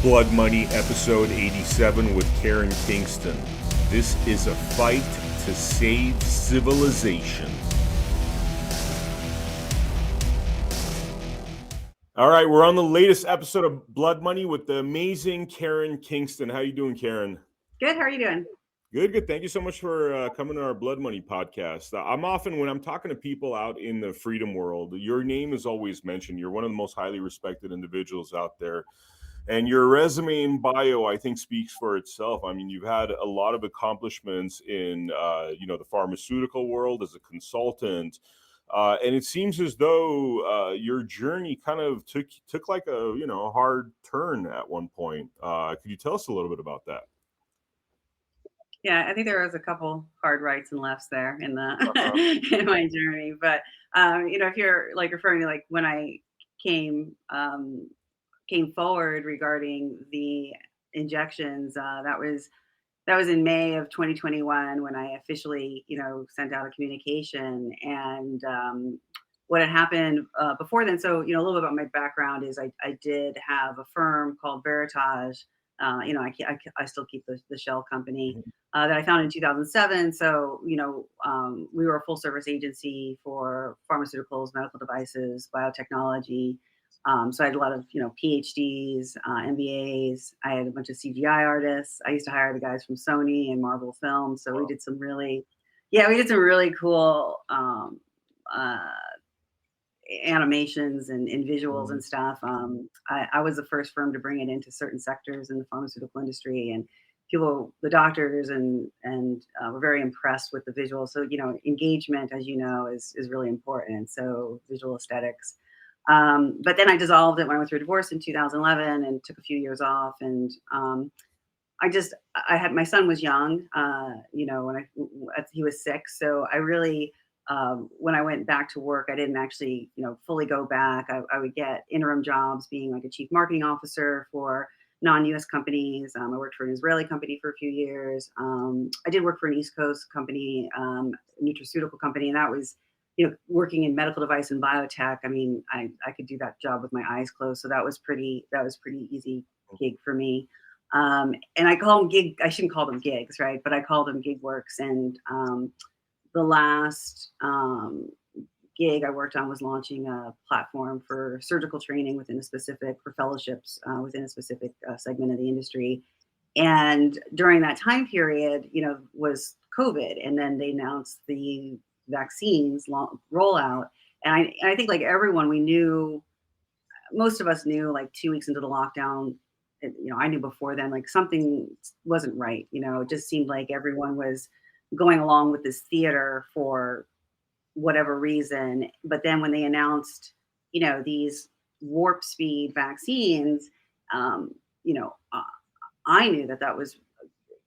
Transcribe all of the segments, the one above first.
Blood Money, episode 87 with Karen Kingston. This is a fight to save civilization. All right, we're on the latest episode of Blood Money with the amazing Karen Kingston. How you doing, Karen? Good. How are you doing? Good. Thank you so much for coming to our Blood Money podcast. I'm often, when I'm talking to people out in the freedom world, your name is always mentioned. You're one of the most highly respected individuals out there. And your resume and bio, I think, speaks for itself. I mean, you've had a lot of accomplishments in, the pharmaceutical world as a consultant. And it seems as though your journey kind of took like a hard turn at one point. Could you tell us a little bit about that? Yeah, I think there was a couple hard rights and lefts there in Uh-huh. in my journey. But if you're like referring to like when I came came forward regarding the injections, that was in May of 2021 when I officially sent out a communication. And what had happened before then. So a little bit about my background is I did have a firm called Veritage. I still keep the shell company that I founded in 2007. So, we were a full service agency for pharmaceuticals, medical devices, biotechnology. So I had a lot of, PhDs, MBAs. I had a bunch of CGI artists. I used to hire the guys from Sony and Marvel Films. So we did some really cool uh, animations and visuals and stuff. I was the first firm to bring it into certain sectors in the pharmaceutical industry, and the doctors and were very impressed with the visuals. So engagement, as you know, is really important. So visual aesthetics. But then I dissolved it when I went through a divorce in 2011 and took a few years off. And I had my son was young, when he was 6. So I really, when I went back to work, I didn't actually, fully go back. I would get interim jobs being like a chief marketing officer for non-US companies. I worked for an Israeli company for a few years. I did work for an East Coast company, a nutraceutical company, and that was, working in medical device and biotech. I mean, I could do that job with my eyes closed. So that was pretty easy gig for me. And I call them gig. I shouldn't call them gigs, right? But I call them gig works. And the last gig I worked on was launching a platform for surgical training for fellowships within a specific segment of the industry. And during that time period, was COVID, and then they announced the vaccines rollout. And I think like everyone, most of us knew like 2 weeks into the lockdown. I knew before then, like something wasn't right. It just seemed like everyone was going along with this theater for whatever reason. But then when they announced, these warp speed vaccines, I knew that was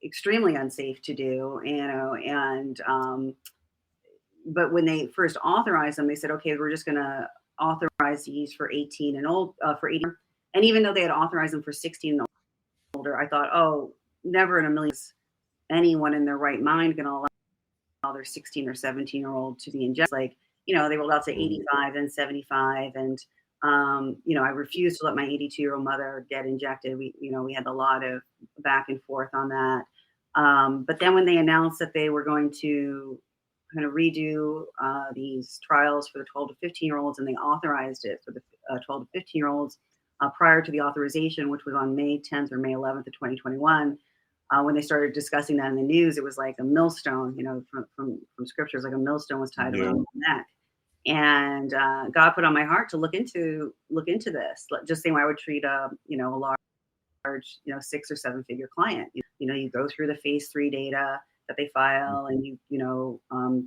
extremely unsafe to do, and but when they first authorized them, they said, okay, we're just going to authorize these for 18 and old, for 18. And even though they had authorized them for 16 and older, I thought, oh, never in a million anyone in their right mind can allow their 16 or 17-year-old to be injected. Like, they rolled out to 85 and 75. And, I refused to let my 82-year-old mother get injected. We had a lot of back and forth on that. But then when they announced that they were going to kind of redo these trials for the 12 to 15-year-olds, and they authorized it for the 12 to 15-year-olds prior to the authorization, which was on May 10th or May 11th of 2021. When they started discussing that in the news, it was like a millstone, from scriptures, like a millstone was tied around my neck. And God put on my heart to look into this, just saying I would treat a large, 6 or 7 figure client. You go through the phase 3 data that they file, and you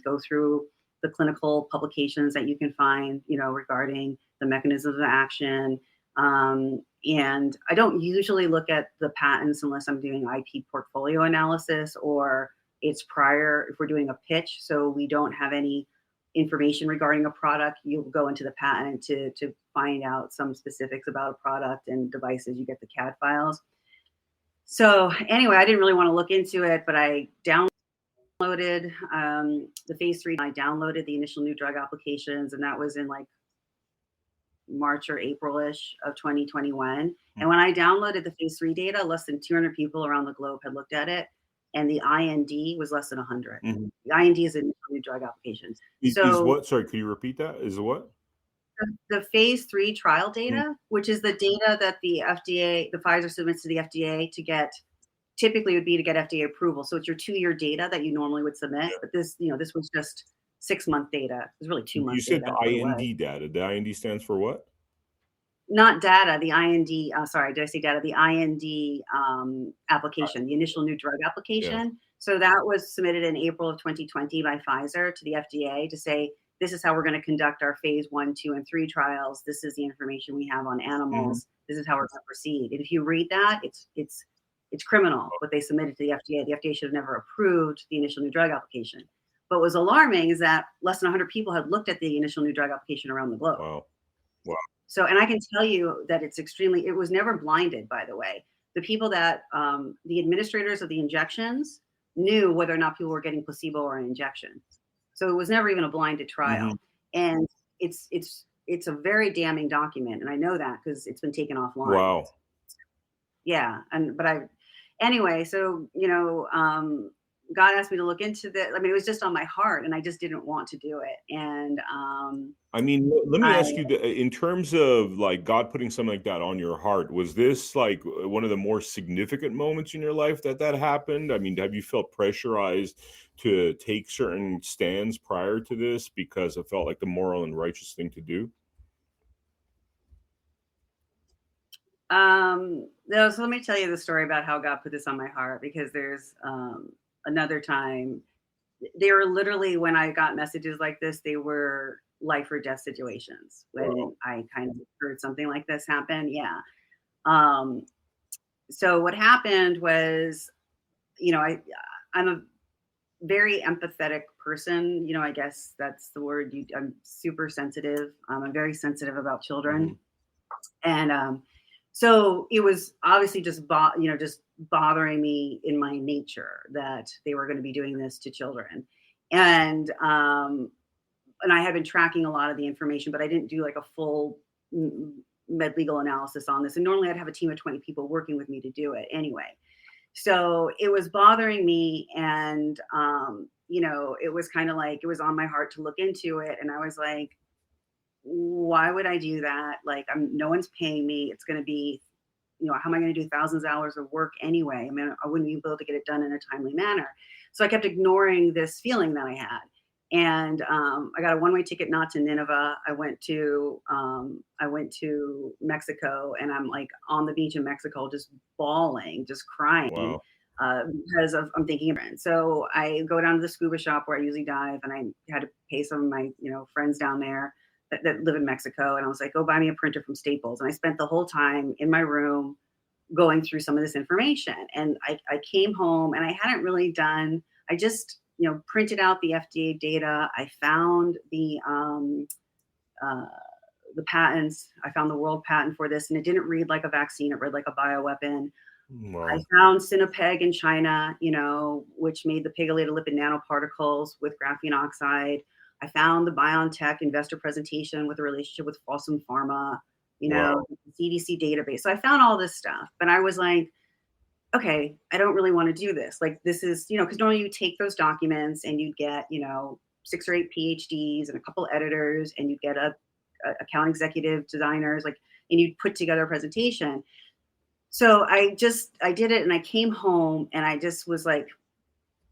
go through the clinical publications that you can find, regarding the mechanisms of action. And I don't usually look at the patents unless I'm doing IP portfolio analysis or it's prior, if we're doing a pitch. So we don't have any information regarding a product. You'll go into the patent to find out some specifics about a product and devices. You get the CAD files. So anyway, I didn't really want to look into it, but I downloaded the phase 3. I downloaded the initial new drug applications, and that was in like March or April-ish of 2021. And when I downloaded the phase 3 data, less than 200 people around the globe had looked at it, and the IND was less than 100. Mhm. The IND is a new drug application. Is So what? Sorry, could you repeat that? Is what? the phase 3 trial Mhm. data, which is the data that the FDA, the Pfizer submits to the FDA to get, typically would be to get FDA approval. So it's your 2-year data that you normally would submit, Yeah. but this, this was just 6-month data. It was really You 2-month said data, the is what it was. IND data. The IND stands for what? Not data, the IND, sorry, did I say data? The IND application, the initial new drug Yeah. application. So that was submitted in April of 2020 by Pfizer to the FDA to say, this is how we're going to conduct our phase 1, 2, and 3 trials. This is the information we have on animals. This is how we're going to proceed. And if you read that, it's criminal what they submitted to the FDA. The FDA should have never approved the initial new drug application. But what was alarming is that less than 100 people had looked at the initial new drug application around the globe. Wow. Wow. So, and I can tell you that it was never blinded, by the way. The people that, the administrators of the injections knew whether or not people were getting placebo or an injection. So it was never even a blinded trial. And it's a very damning document. And I know that because it's been taken offline. Wow. Yeah. Anyway, so, God asked me to look into that. I mean, it was just on my heart and I just didn't want to do it. And, I mean, let me ask you, in terms of like God putting something like that on your heart, was this like one of the more significant moments in your life that happened? I mean, have you felt pressurized to take certain stands prior to this because it felt like the moral and righteous thing to do? No, so let me tell you the story about how God put this on my heart, because there's another time. They were literally, when I got messages like this, they were life or death situations when Wow. I kind of heard something like this happen. Yeah. So what happened was, I'm a very empathetic person. I guess that's the word. I'm super sensitive. I'm very sensitive about children. And so it was obviously just bothering me in my nature that they were going to be doing this to children. And I had been tracking a lot of the information, but I didn't do like a full med legal analysis on this. And normally I'd have a team of 20 people working with me to do it anyway. So it was bothering me, and it was kind of like, it was on my heart to look into it. And I was like, why would I do that? Like, no one's paying me. It's going to be, how am I going to do thousands of hours of work anyway? I mean, I wouldn't be able to get it done in a timely manner. So I kept ignoring this feeling that I had. And I got a one-way ticket not to Nineveh. I went to Mexico, and I'm like on the beach in Mexico, just bawling, just crying. Wow. Because I'm thinking of it. So I go down to the scuba shop where I usually dive, and I had to pay some of my friends down there that live in Mexico. And I was like, go buy me a printer from Staples. And I spent the whole time in my room going through some of this information. And I came home, and I hadn't really done, I just, printed out the FDA data. I found the patents. I found the world patent for this, and it didn't read like a vaccine. It read like a bioweapon. Wow. I found Sinopeg in China, which made the pegylated lipid nanoparticles with graphene oxide. I found the BioNTech investor presentation with a relationship with Fossum Pharma, Wow. CDC database. So I found all this stuff, but I was like, okay, I don't really want to do this. Like, this is, because normally you take those documents and you get, 6 or 8 PhDs and a couple editors, and you get a account executive designers, and you put together a presentation. So I did it, and I came home, and I just was like,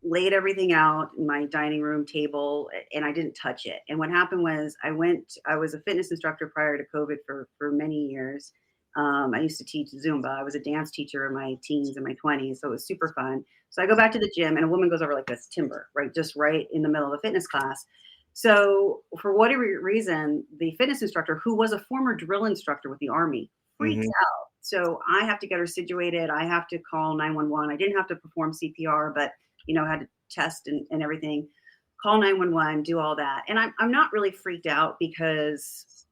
laid everything out in my dining room table, and I didn't touch it. And what happened was I was a fitness instructor prior to COVID for many years. I used to teach Zumba. I was a dance teacher in my teens and my 20s. So it was super fun. So I go back to the gym, and a woman goes over like this, timber, right? Just right in the middle of a fitness class. So for whatever reason, the fitness instructor, who was a former drill instructor with the Army, freaks out. So I have to get her situated. I have to call 911. I didn't have to perform CPR, but had to test and everything, call 911, do all that. And I'm not really freaked out, because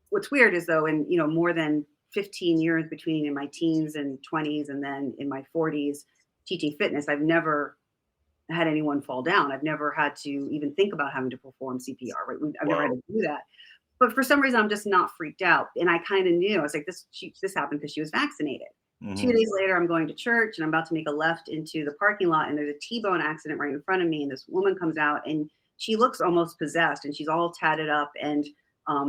what's weird is, though, in, more than 15 years between in my teens and 20s and then in my 40s teaching fitness, I've never had anyone fall down. I've never had to even think about having to perform CPR, right? I've never had to do that. but for some reason, I'm just not freaked out. And I kind of knew. I was like, this happened because she was vaccinated. 2 days later, I'm going to church and I'm about to make a left into the parking lot, and there's a T-bone accident right in front of me. And this woman comes out and she looks almost possessed, and she's all tatted up, and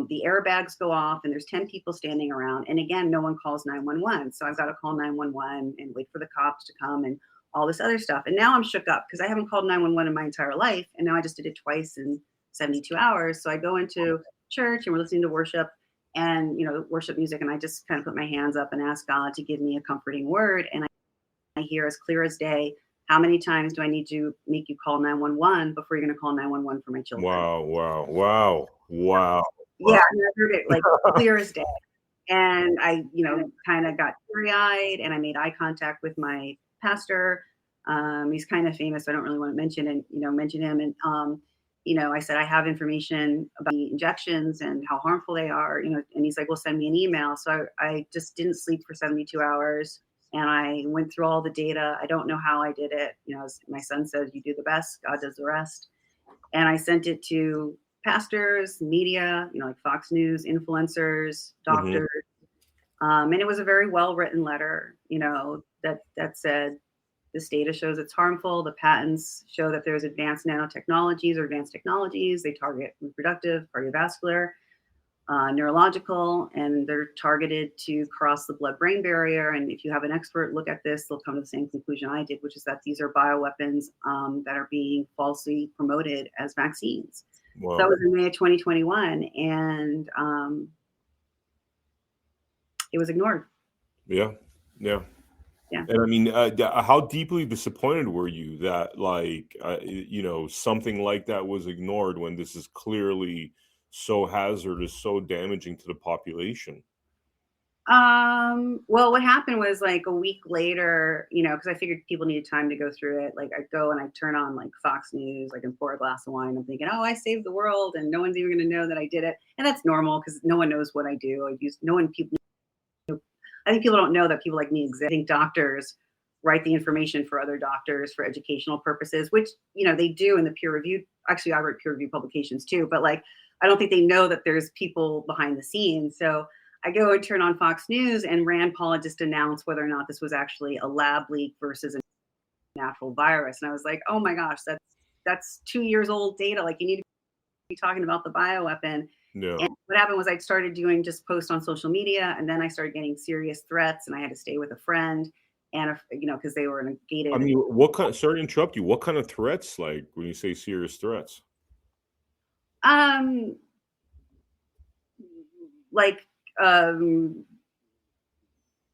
the airbags go off, and there's 10 people standing around. And again, no one calls 911. So I've got to call 911 and wait for the cops to come and all this other stuff. And now I'm shook up because I haven't called 911 in my entire life. And now I just did it twice in 72 hours. So I go into church and we're listening to worship and, worship music. And I just kind of put my hands up and ask God to give me a comforting word. And I hear as clear as day, how many times do I need to make you call 911 before you're going to call 911 for my children? Wow. Yeah, I heard it like clear as day. And I, kind of got teary-eyed, and I made eye contact with my pastor. He's kind of famous, so I don't really want to mention him. And I said, I have information about the injections and how harmful they are, and he's like, well, send me an email. So I just didn't sleep for 72 hours, and I went through all the data. I don't know how I did it. As my son says, you do the best, God does the rest. And I sent it to pastors, media, like Fox News, influencers, doctors. And it was a very well-written letter, that said, this data shows it's harmful. The patents show that there's advanced nanotechnologies or advanced technologies. They target reproductive, cardiovascular, neurological, and they're targeted to cross the blood-brain barrier. And if you have an expert look at this, they'll come to the same conclusion I did, which is that these are bioweapons that are being falsely promoted as vaccines. Wow. That was in May of 2021, and it was ignored. Yeah. And I mean, how deeply disappointed were you that, something like that was ignored when this is clearly so hazardous, so damaging to the population? Well, what happened was like a week later, because I figured people needed time to go through it. Like I go and I turn on like Fox News, like and pour a glass of wine. I'm thinking, oh, I saved the world, and no one's even going to know that I did it. And that's normal because no one knows what I do. I think people don't know that people like me exist. I think doctors write the information for other doctors for educational purposes, which, they do in the peer reviewed. Actually, I write peer reviewed publications too, but I don't think they know that there's people behind the scenes. So I go and turn on Fox News, and Rand Paul had just announced whether or not this was actually a lab leak versus a natural virus. And I was like, oh my gosh, that's 2 years old data. Like, you need to be talking about the bioweapon. No. And what happened was I started doing just posts on social media, and then I started getting serious threats, and I had to stay with a friend, and because they were in a gated. I mean, sorry to interrupt you. What kind of threats, like when you say serious threats?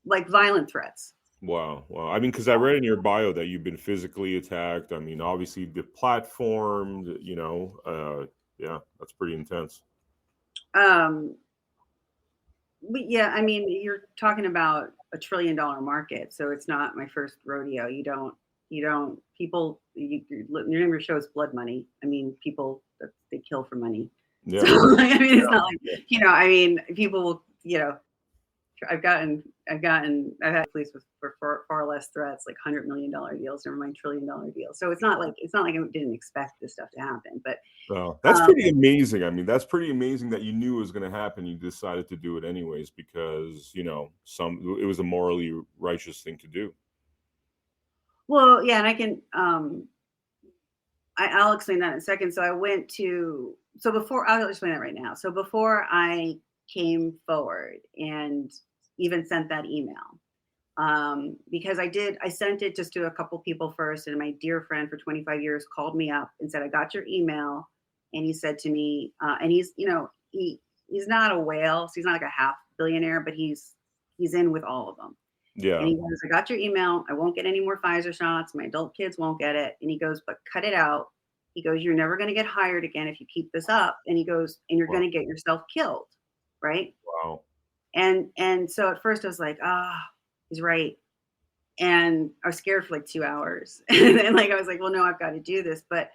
Like violent threats. Wow. I mean, because I read in your bio that you've been physically attacked. I mean, obviously the platform, yeah, that's pretty intense. But yeah, I mean, you're talking about $1 trillion market, so it's not my first rodeo. Your name of your show is Blood Money. I mean, people they kill for money. Yeah. So, I mean, it's not like, people will, I've had police for far less threats, like $100 million deals, never mind $1 trillion deals. So it's not like I didn't expect this stuff to happen. But that's pretty amazing. I mean, that's pretty amazing that you knew it was going to happen. You decided to do it anyways because it was a morally righteous thing to do. Well, yeah, and I can I'll explain that in a second. So I'll explain that right now. So before I came forward and even sent that email, because I sent it just to a couple people first, and my dear friend for 25 years called me up and said, I got your email. And he said to me, and he's not a whale, so he's not like a half billionaire, but he's in with all of them. Yeah. And he goes, I got your email. I won't get any more Pfizer shots. My adult kids won't get it. And he goes, but cut it out. He goes, you're never going to get hired again if you keep this up. And he goes, and you're going to get yourself killed. Right. Wow. And so at first I was like, he's right. And I was scared for like 2 hours. And then I was like, well, no, I've got to do this. But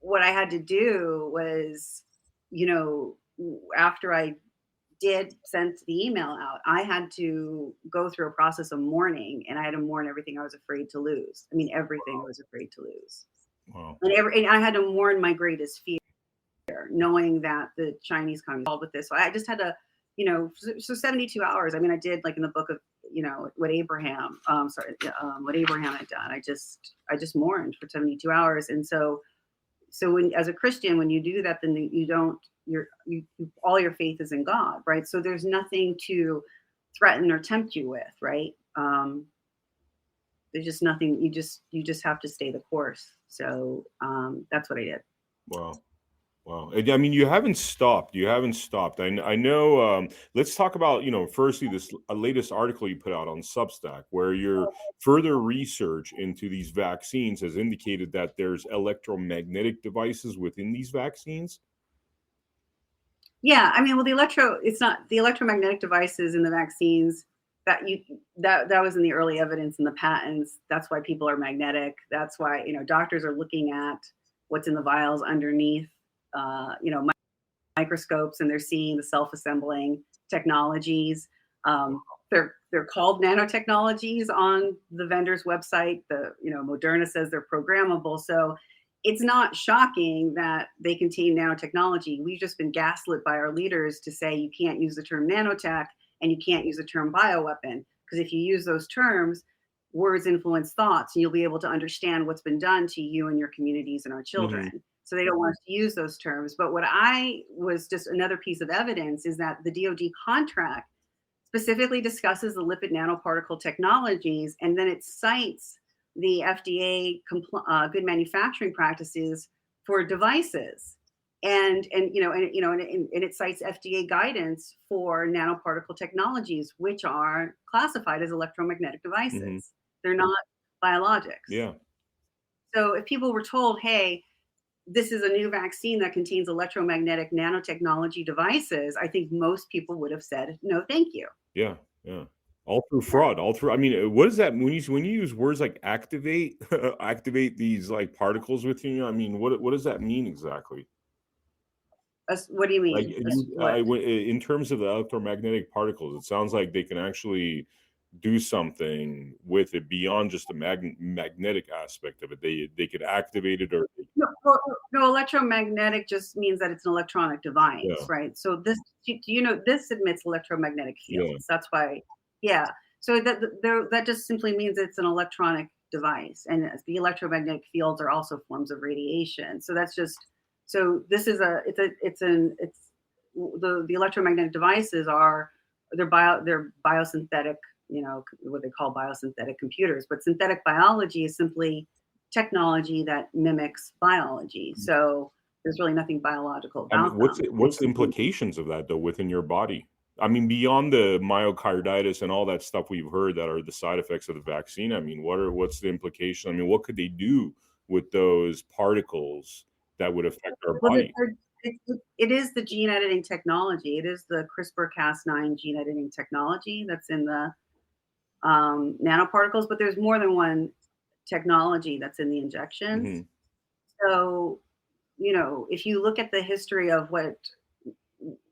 what I had to do was, after I did send the email out, I had to go through a process of mourning, and I had to mourn everything I was afraid to lose. I mean, everything I was afraid to lose. Wow. And I had to mourn my greatest fear. knowing that the Chinese kind of involved with this. So I just had to, so 72 hours. I mean, I did like in the book of, what Abraham had done. I just mourned for 72 hours. And so when, as a Christian, when you do that, then all your faith is in God, right? So there's nothing to threaten or tempt you with, right? There's just nothing. You just have to stay the course. So that's what I did. Wow. I mean, you haven't stopped. I know. Let's talk about, firstly, this latest article you put out on Substack, where your further research into these vaccines has indicated that there's electromagnetic devices within these vaccines. Yeah, I mean, well, it's not the electromagnetic devices in the vaccines that was in the early evidence in the patents. That's why people are magnetic. That's why, doctors are looking at what's in the vials underneath, microscopes, and they're seeing the self-assembling technologies. They're called nanotechnologies on the vendor's website. Moderna says they're programmable. So it's not shocking that they contain nanotechnology. We've just been gaslit by our leaders to say you can't use the term nanotech and you can't use the term bioweapon, because if you use those terms, words influence thoughts, and you'll be able to understand what's been done to you and your communities and our children. Mm-hmm. So they don't want us to use those terms. But what I was just another piece of evidence is that the DoD contract specifically discusses the lipid nanoparticle technologies, and then it cites the FDA good manufacturing practices for devices, and it cites FDA guidance for nanoparticle technologies, which are classified as electromagnetic devices. Mm-hmm. They're not biologics. Yeah. So if people were told, hey, this is a new vaccine that contains electromagnetic nanotechnology devices, I think most people would have said, no, thank you. Yeah. All through fraud, I mean, what is that when you use words like activate these like particles within you? I mean, what does that mean exactly? What do you mean? Like, in terms of the electromagnetic particles, it sounds like they can actually do something with it beyond just the magnetic aspect of it. They could activate it, or no, electromagnetic just means that it's an electronic device, yeah. Right? So this emits electromagnetic fields. Yeah. That's why, yeah. So that just simply means it's an electronic device, and the electromagnetic fields are also forms of radiation. So that's just this is the electromagnetic devices they're biosynthetic. What they call biosynthetic computers, but synthetic biology is simply technology that mimics biology. So there's really nothing biological about what's the implications of that though within your body? I mean, beyond the myocarditis and all that stuff we've heard that are the side effects of the vaccine, I mean, what's the implication? I mean, what could they do with those particles that would affect our body? It is the gene editing technology. It is the CRISPR-Cas9 gene editing technology that's in the nanoparticles, but there's more than one technology that's in the injections. Mm-hmm. So, if you look at the history of what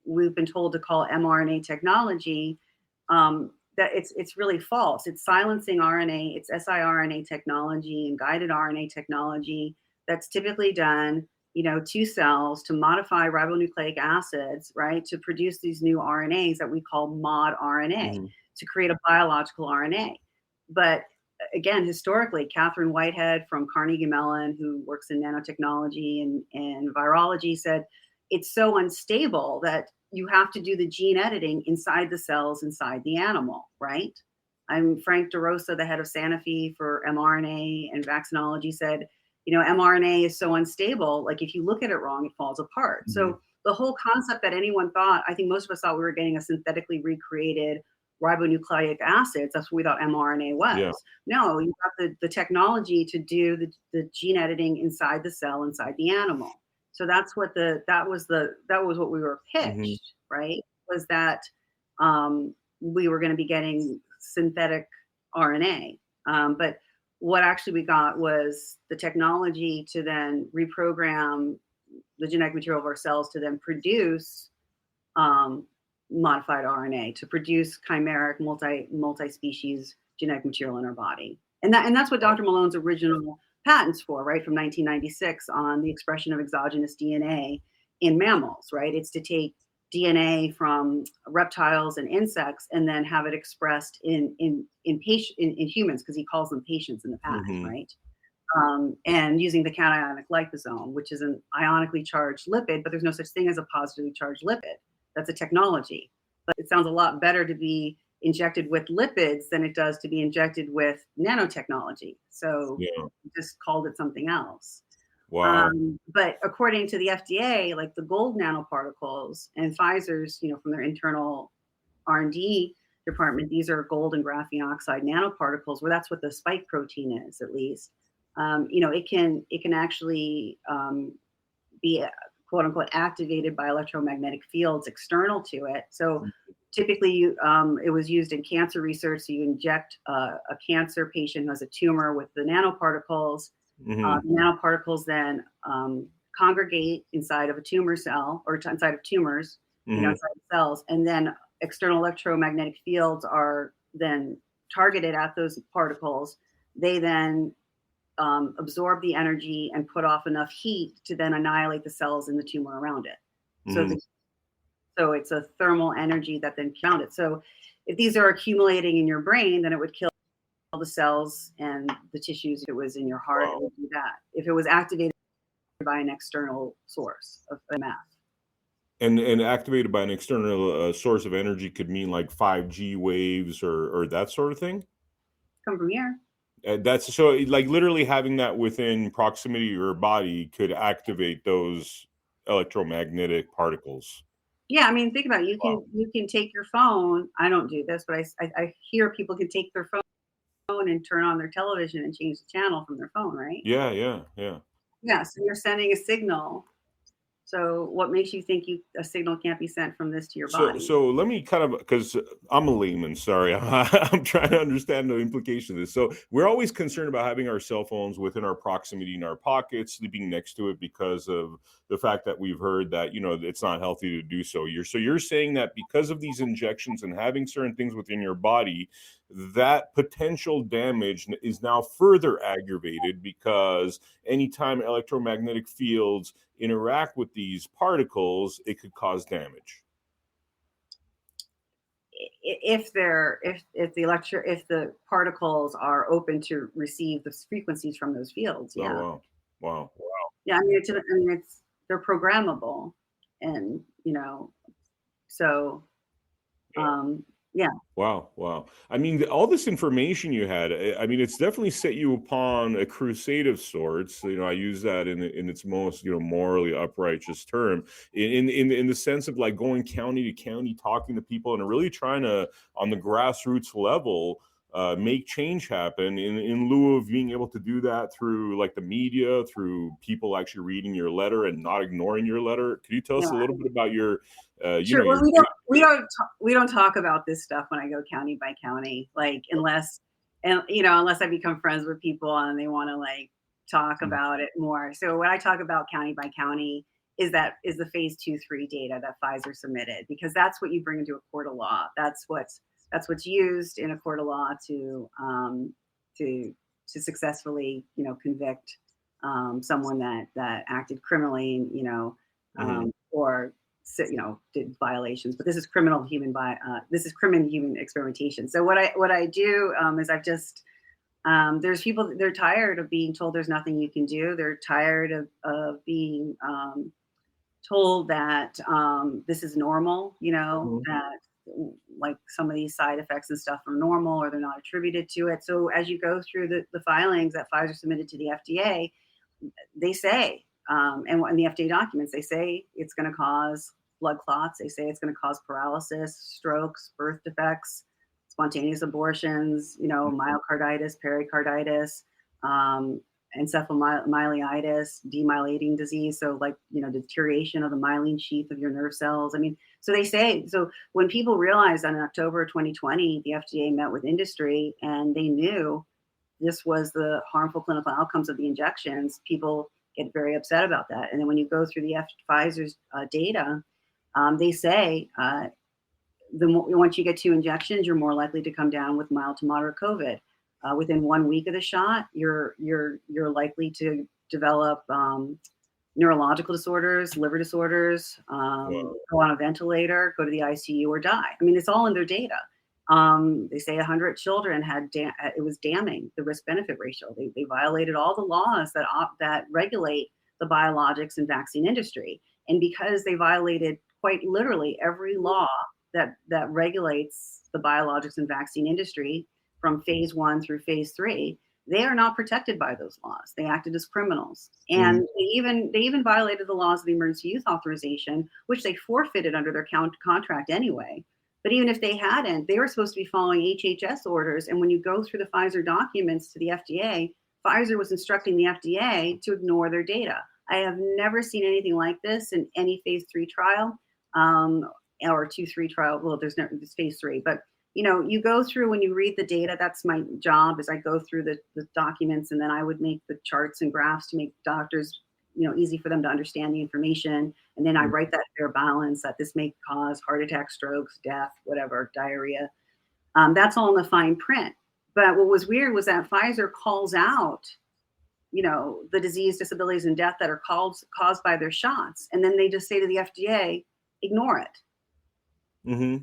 we've been told to call mRNA technology, that it's really false. It's silencing RNA, it's siRNA technology and guided RNA technology that's typically done, to cells to modify ribonucleic acids, right, to produce these new RNAs that we call mod RNA. Mm-hmm. To create a biological RNA. But again, historically, Catherine Whitehead from Carnegie Mellon, who works in nanotechnology and virology, said it's so unstable that you have to do the gene editing inside the cells, inside the animal, right? Frank DeRosa, the head of Sanofi for mRNA and vaccinology, said, mRNA is so unstable, like if you look at it wrong, it falls apart. Mm-hmm. So the whole concept that anyone thought, I think most of us thought we were getting a synthetically recreated ribonucleic acids. That's what we thought mRNA was. Yeah. No, you got the technology to do the gene editing inside the cell, inside the animal. So that's what that was what we were pitched, mm-hmm. right? Was that we were going to be getting synthetic RNA. But what actually we got was the technology to then reprogram the genetic material of our cells to then produce modified RNA, to produce chimeric multi-species genetic material in our body. And that's what Dr. Malone's original patents for, right, from 1996 on the expression of exogenous DNA in mammals, right? It's to take DNA from reptiles and insects and then have it expressed in humans, because he calls them patients in the past, Mm-hmm. right? And using the cationic liposome, which is an ionically charged lipid, but there's no such thing as a positively charged lipid. That's a technology. But it sounds a lot better to be injected with lipids than it does to be injected with nanotechnology. So Yeah. just called it something else. Wow. But according to the FDA, like the gold nanoparticles and Pfizer's, from their internal R&D department, these are gold and graphene oxide nanoparticles, where that's what the spike protein is, at least. It can actually be quote unquote activated by electromagnetic fields external to it. So typically, it was used in cancer research. So you inject a cancer patient who has a tumor with the nanoparticles. Mm-hmm. The nanoparticles then congregate inside of a tumor cell, or inside of tumors, Mm-hmm. inside of cells, and then external electromagnetic fields are then targeted at those particles. They then absorb the energy and put off enough heat to then annihilate the cells in the tumor around it. Mm-hmm. So it's a thermal energy that then counts it. So if these are accumulating in your brain, then it would kill the cells and the tissues. If it was in your heart, it would do that. If it was activated by an external source of math. And activated by an external source of energy could mean like 5G waves or that sort of thing? Come from here. That's so like literally having that within proximity of your body could activate those electromagnetic particles. Yeah, I mean, think about it. Wow. You can take your phone. I don't do this, but I hear people can take their phone and turn on their television and change the channel from their phone, right? Yeah. Yeah, so you're sending a signal. So what makes you think a signal can't be sent from this to your body? So let me kind of, because I'm a layman, sorry, I'm trying to understand the implication of this. So we're always concerned about having our cell phones within our proximity in our pockets, sleeping next to it, because of the fact that we've heard that it's not healthy to do so. You're saying that because of these injections and having certain things within your body, that potential damage is now further aggravated, because anytime electromagnetic fields interact with these particles, it could cause damage. If the particles are open to receive the frequencies from those fields, yeah. Oh, wow. Yeah, I mean, they're programmable, and so yeah. Wow. I mean, all this information you had, I mean, it's definitely set you upon a crusade of sorts. I use that in its most, morally uprighteous term, in the sense of like going county to county, talking to people, and really trying to, on the grassroots level, make change happen in lieu of being able to do that through like the media, through people actually reading your letter and not ignoring your letter. Could you tell us a little bit about your sure. Well, we don't talk about this stuff when I go county by county, like unless I become friends with people and they want to like talk about it more. So when I talk about county by county is the phase 2-3 data that Pfizer submitted, because that's what you bring into a court of law. That's what's used in a court of law to successfully convict someone that acted criminally, or did violations. But this is criminal human experimentation. So what I do is I've just there's people, they're tired of being told there's nothing you can do. They're tired of being told that this is normal, that like some of these side effects and stuff are normal, or they're not attributed to it. So as you go through the filings that Pfizer submitted to the FDA, they say, and in the FDA documents, they say it's going to cause blood clots. They say it's going to cause paralysis, strokes, birth defects, spontaneous abortions, myocarditis, pericarditis, encephalomyelitis, demyelinating disease. So like, deterioration of the myelin sheath of your nerve cells. I mean, so they say, so when people realized that in October 2020, the FDA met with industry and they knew this was the harmful clinical outcomes of the injections, people get very upset about that. And then when you go through the Pfizer's data, they say once you get 2 injections, you're more likely to come down with mild to moderate COVID. Within 1 week of the shot, you're likely to develop neurological disorders, liver disorders, Wow. go on a ventilator, go to the ICU, or die. I mean, it's all in their data. They say 100 children it was damning the risk-benefit ratio. They violated all the laws that regulate the biologics and vaccine industry. And because they violated quite literally every law that regulates the biologics and vaccine industry from phase 1 through phase 3, they are not protected by those laws. They acted as criminals. And they even violated the laws of the emergency use authorization, which they forfeited under their contract anyway. But even if they hadn't, they were supposed to be following HHS orders. And when you go through the Pfizer documents to the FDA, Pfizer was instructing the FDA to ignore their data. I have never seen anything like this in any phase 3 trial, or 2-3 trial. Well, there's phase 3, but you go through, when you read the data, that's my job, is I go through the documents, and then I would make the charts and graphs to make doctors, easy for them to understand the information. And then I write that fair balance, that this may cause heart attack, strokes, death, whatever, diarrhea. That's all in the fine print. But what was weird was that Pfizer calls out, the disease, disabilities, and death that are caused by their shots. And then they just say to the FDA, ignore it. Mm-hmm.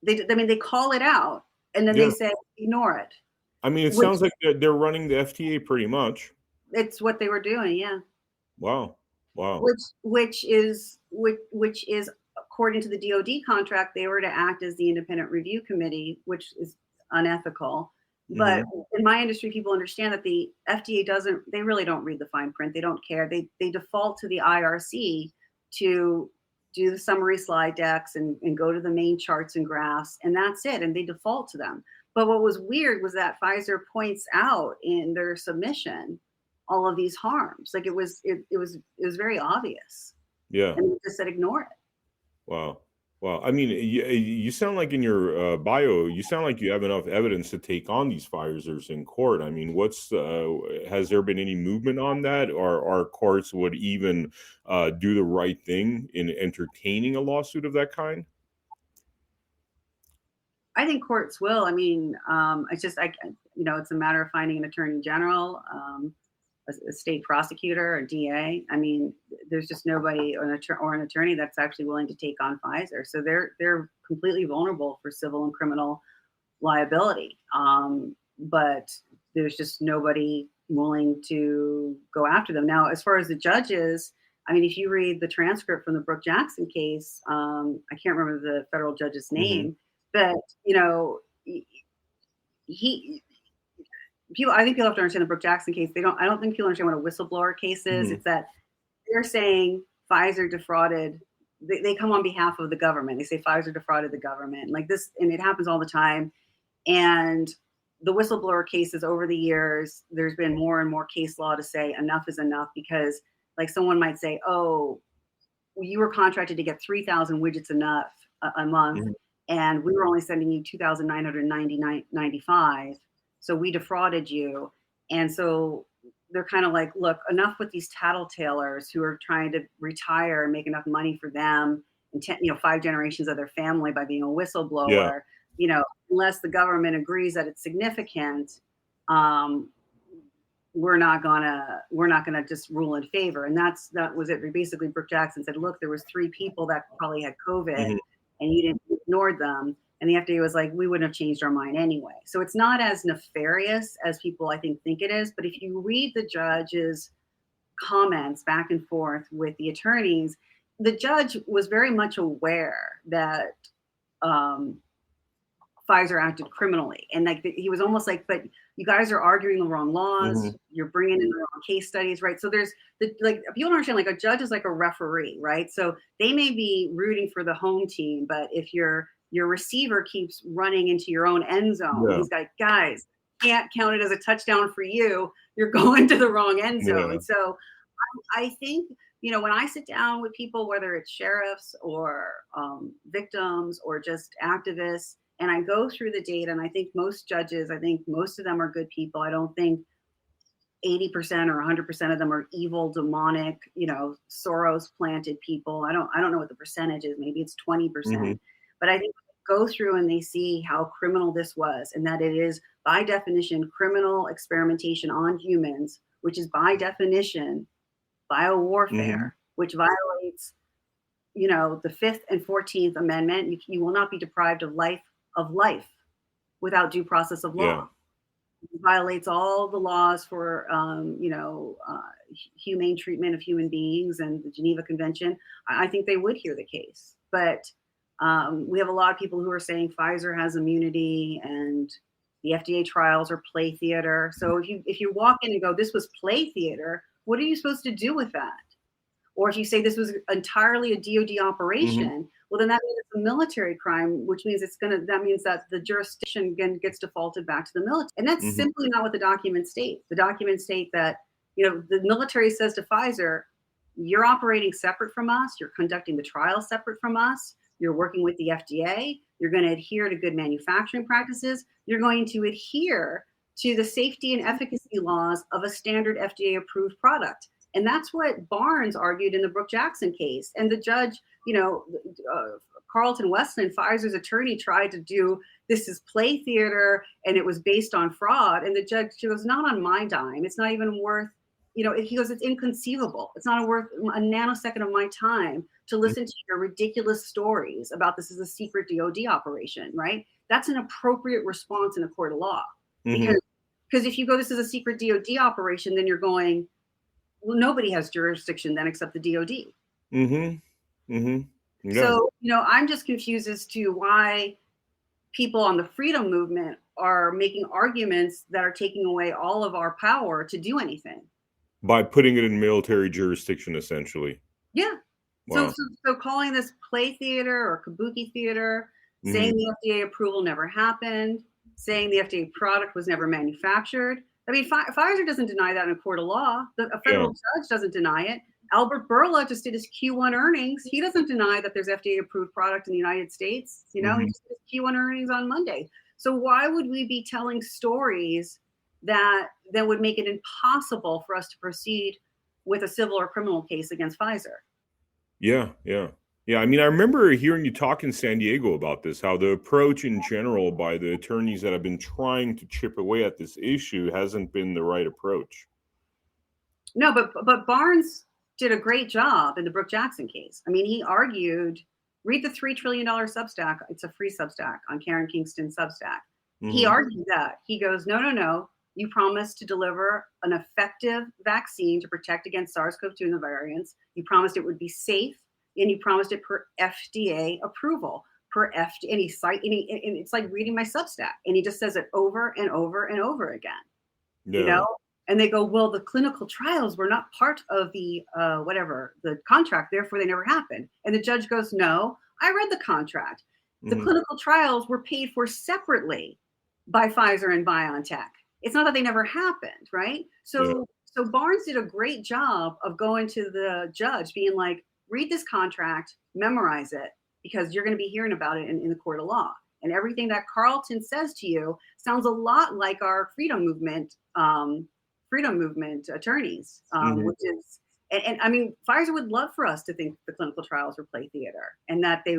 They call it out, and then they say, ignore it. I mean, it sounds like they're running the FDA pretty much. It's what they were doing, yeah. Wow. Which is according to the DoD contract, they were to act as the independent review committee, which is unethical. But in my industry, people understand that the FDA they really don't read the fine print. They don't care. They default to the IRC to do the summary slide decks and go to the main charts and graphs, and that's it. And they default to them. But what was weird was that Pfizer points out in their submission all of these harms. Like it was very obvious. Yeah. And they just said, ignore it. Wow. I mean, you sound like in your bio, you sound like you have enough evidence to take on these Pfizers in court. I mean, has there been any movement on that, or our courts would even do the right thing in entertaining a lawsuit of that kind? I think courts will. I mean, it's a matter of finding an attorney general, a state prosecutor, a DA. I mean, there's just nobody or an attorney that's actually willing to take on Pfizer. So they're completely vulnerable for civil and criminal liability. But there's just nobody willing to go after them. Now, as far as the judges, I mean, if you read the transcript from the Brooke Jackson case, I can't remember the federal judge's name, but I think people have to understand the Brooke Jackson case. I don't think people understand what a whistleblower case is. It's that they're saying Pfizer defrauded. They come on behalf of the government. They say Pfizer defrauded the government, like this, and it happens all the time. And the whistleblower cases over the years, there's been more and more case law to say enough is enough, because like someone might say, oh, you were contracted to get 3,000 widgets a month, and we were only sending you 2,995. So we defrauded you. And so they're kind of like, look, enough with these tattletalers who are trying to retire and make enough money for them and 5 generations of their family by being a whistleblower. Unless the government agrees that it's significant, we're not gonna just rule in favor. And that was it. Basically, Brooke Jackson said, look, there was 3 people that probably had COVID, and you didn't ignore them. And the FDA was like, we wouldn't have changed our mind anyway. So it's not as nefarious as people, I think it is. But if you read the judge's comments back and forth with the attorneys, the judge was very much aware that Pfizer acted criminally. And like he was almost like, but you guys are arguing the wrong laws. You're bringing in the wrong case studies, right? So there's people don't understand, like a judge is like a referee, right? So they may be rooting for the home team, but if your receiver keeps running into your own end zone, he's like, guys, can't count it as a touchdown for you. You're going to the wrong end zone. So I think, when I sit down with people, whether it's sheriffs or victims or just activists, and I go through the data, and I think most judges, most of them are good people. I don't think 80% or 100% of them are evil, demonic, Soros planted people. I don't know what the percentage is. Maybe it's 20%. But I think they go through and they see how criminal this was, and that it is by definition criminal experimentation on humans, which is by definition biowarfare, which violates, the 5th and 14th Amendment. You will not be deprived of life without due process of law. Yeah. It violates all the laws for, humane treatment of human beings and the Geneva Convention. I think they would hear the case. But we have a lot of people who are saying Pfizer has immunity and the FDA trials are play theater. So if you walk in and go, this was play theater, what are you supposed to do with that? Or if you say this was entirely a DoD operation, well, then that means it's a military crime, which means that means that the jurisdiction again gets defaulted back to the military. And that's simply not what the documents state. The documents state that, the military says to Pfizer, you're operating separate from us. You're conducting the trial separate from us. You're working with the FDA. You're going to adhere to good manufacturing practices. You're going to adhere to the safety and efficacy laws of a standard FDA approved product. And that's what Barnes argued in the Brooke Jackson case. And the judge, Carlton Westland, Pfizer's attorney, tried to do this is play theater and it was based on fraud. And the judge goes, not on my dime. It's not even worth, he goes, it's inconceivable. It's not worth a nanosecond of my time to listen to your ridiculous stories about this is a secret DoD operation, right? That's an appropriate response in a court of law. Because if you go, this is a secret DoD operation, then you're going, well, nobody has jurisdiction then except the DoD. Yeah. So, I'm just confused as to why people on the freedom movement are making arguments that are taking away all of our power to do anything. By putting it in military jurisdiction, essentially. Yeah. Wow. So calling this play theater or kabuki theater, saying the FDA approval never happened, saying the FDA product was never manufactured. I mean, Pfizer doesn't deny that in a court of law. A federal judge doesn't deny it. Albert Bourla just did his Q1 earnings. He doesn't deny that there's FDA-approved product in the United States. He just did his Q1 earnings on Monday. So why would we be telling stories that would make it impossible for us to proceed with a civil or criminal case against Pfizer? Yeah. I mean, I remember hearing you talk in San Diego about this, how the approach in general by the attorneys that have been trying to chip away at this issue hasn't been the right approach. No, but Barnes did a great job in the Brooke Jackson case. I mean, he argued, read the $3 trillion Substack. It's a free Substack on Karen Kingston Substack. He argued that. He goes, no. You promised to deliver an effective vaccine to protect against SARS-CoV-2 and the variants. You promised it would be safe, and you promised it per FDA approval. And it's like reading my Substack, and he just says it over and over and over again. Yeah. And they go, well, the clinical trials were not part of the the contract, therefore they never happened. And the judge goes, no, I read the contract. The clinical trials were paid for separately by Pfizer and BioNTech. It's not that they never happened, right? So Barnes did a great job of going to the judge, being like, read this contract, memorize it, because you're going to be hearing about it in the court of law. And everything that Carlton says to you sounds a lot like our freedom movement attorneys, which is, and I mean, Pfizer would love for us to think the clinical trials were play theater, and that they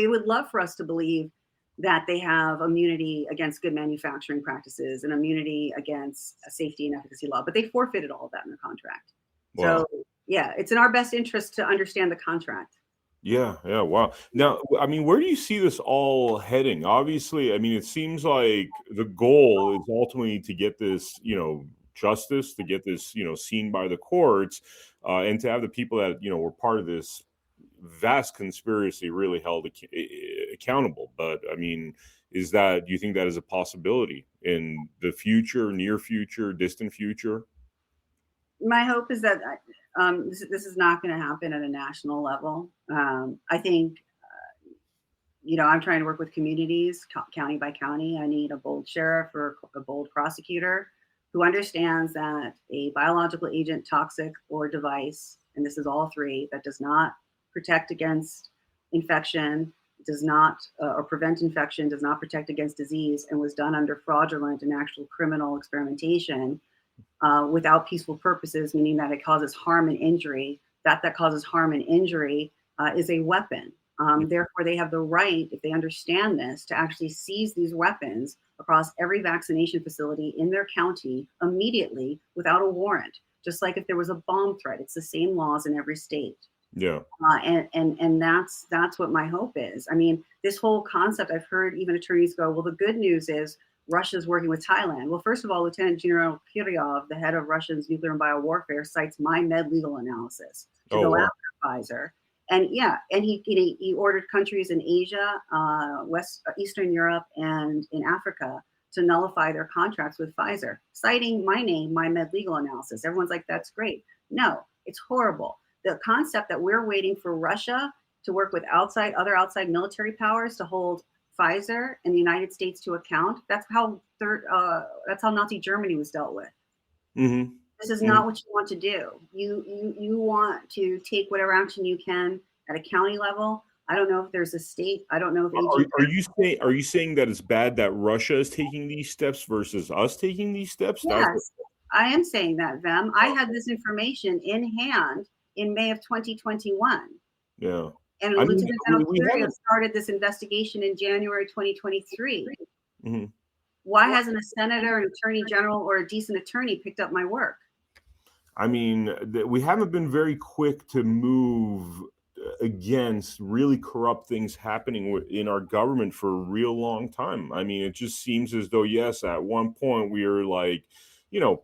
would love for us to believe that they have immunity against good manufacturing practices and immunity against a safety and efficacy law, but they forfeited all of that in the contract. Wow. So yeah, it's in our best interest to understand the contract. Yeah. Wow. Now, I mean, where do you see this all heading? Obviously, I mean, it seems like the goal is ultimately to get this, justice, to get this, seen by the courts, and to have the people that, were part of this vast conspiracy really held accountable. But I mean, do you think that is a possibility in the future, near future, distant future? My hope is that this is not going to happen at a national level. I think, I'm trying to work with communities, county by county. I need a bold sheriff or a bold prosecutor who understands that a biological agent, toxic, or device, and this is all three, that does not protect against infection, does not or prevent infection, does not protect against disease, and was done under fraudulent and actual criminal experimentation without peaceful purposes, meaning that it causes harm and injury, that causes harm and injury is a weapon. Therefore, they have the right, if they understand this, to actually seize these weapons across every vaccination facility in their county immediately without a warrant. Just like if there was a bomb threat, it's the same laws in every state. Yeah. And that's what my hope is. I mean, this whole concept, I've heard even attorneys go, well, the good news is Russia's working with Thailand. Well, first of all, Lieutenant General Kiryov, the head of Russia's nuclear and biowarfare, cites my med legal analysis to go after Pfizer. And yeah, and he ordered countries in Asia, Eastern Europe, and in Africa to nullify their contracts with Pfizer, citing my name, my med legal analysis. Everyone's like, that's great. No, it's horrible. The concept that we're waiting for Russia to work with other outside military powers to hold Pfizer and the United States to account. That's how Nazi Germany was dealt with. Mm-hmm. This is not what you want to do. You want to take whatever action you can at a county level. I don't know if there's a state. I don't know if are you saying that it's bad that Russia is taking these steps versus us taking these steps? Yes, I am saying that, Vem. I had this information in hand in May of 2021. Yeah. And Lieutenant General Kiryov started this investigation in January 2023. Mm-hmm. Why hasn't a senator, an attorney general, or a decent attorney picked up my work? I mean, we haven't been very quick to move against really corrupt things happening in our government for a real long time. I mean, it just seems as though, yes, at one point we were like,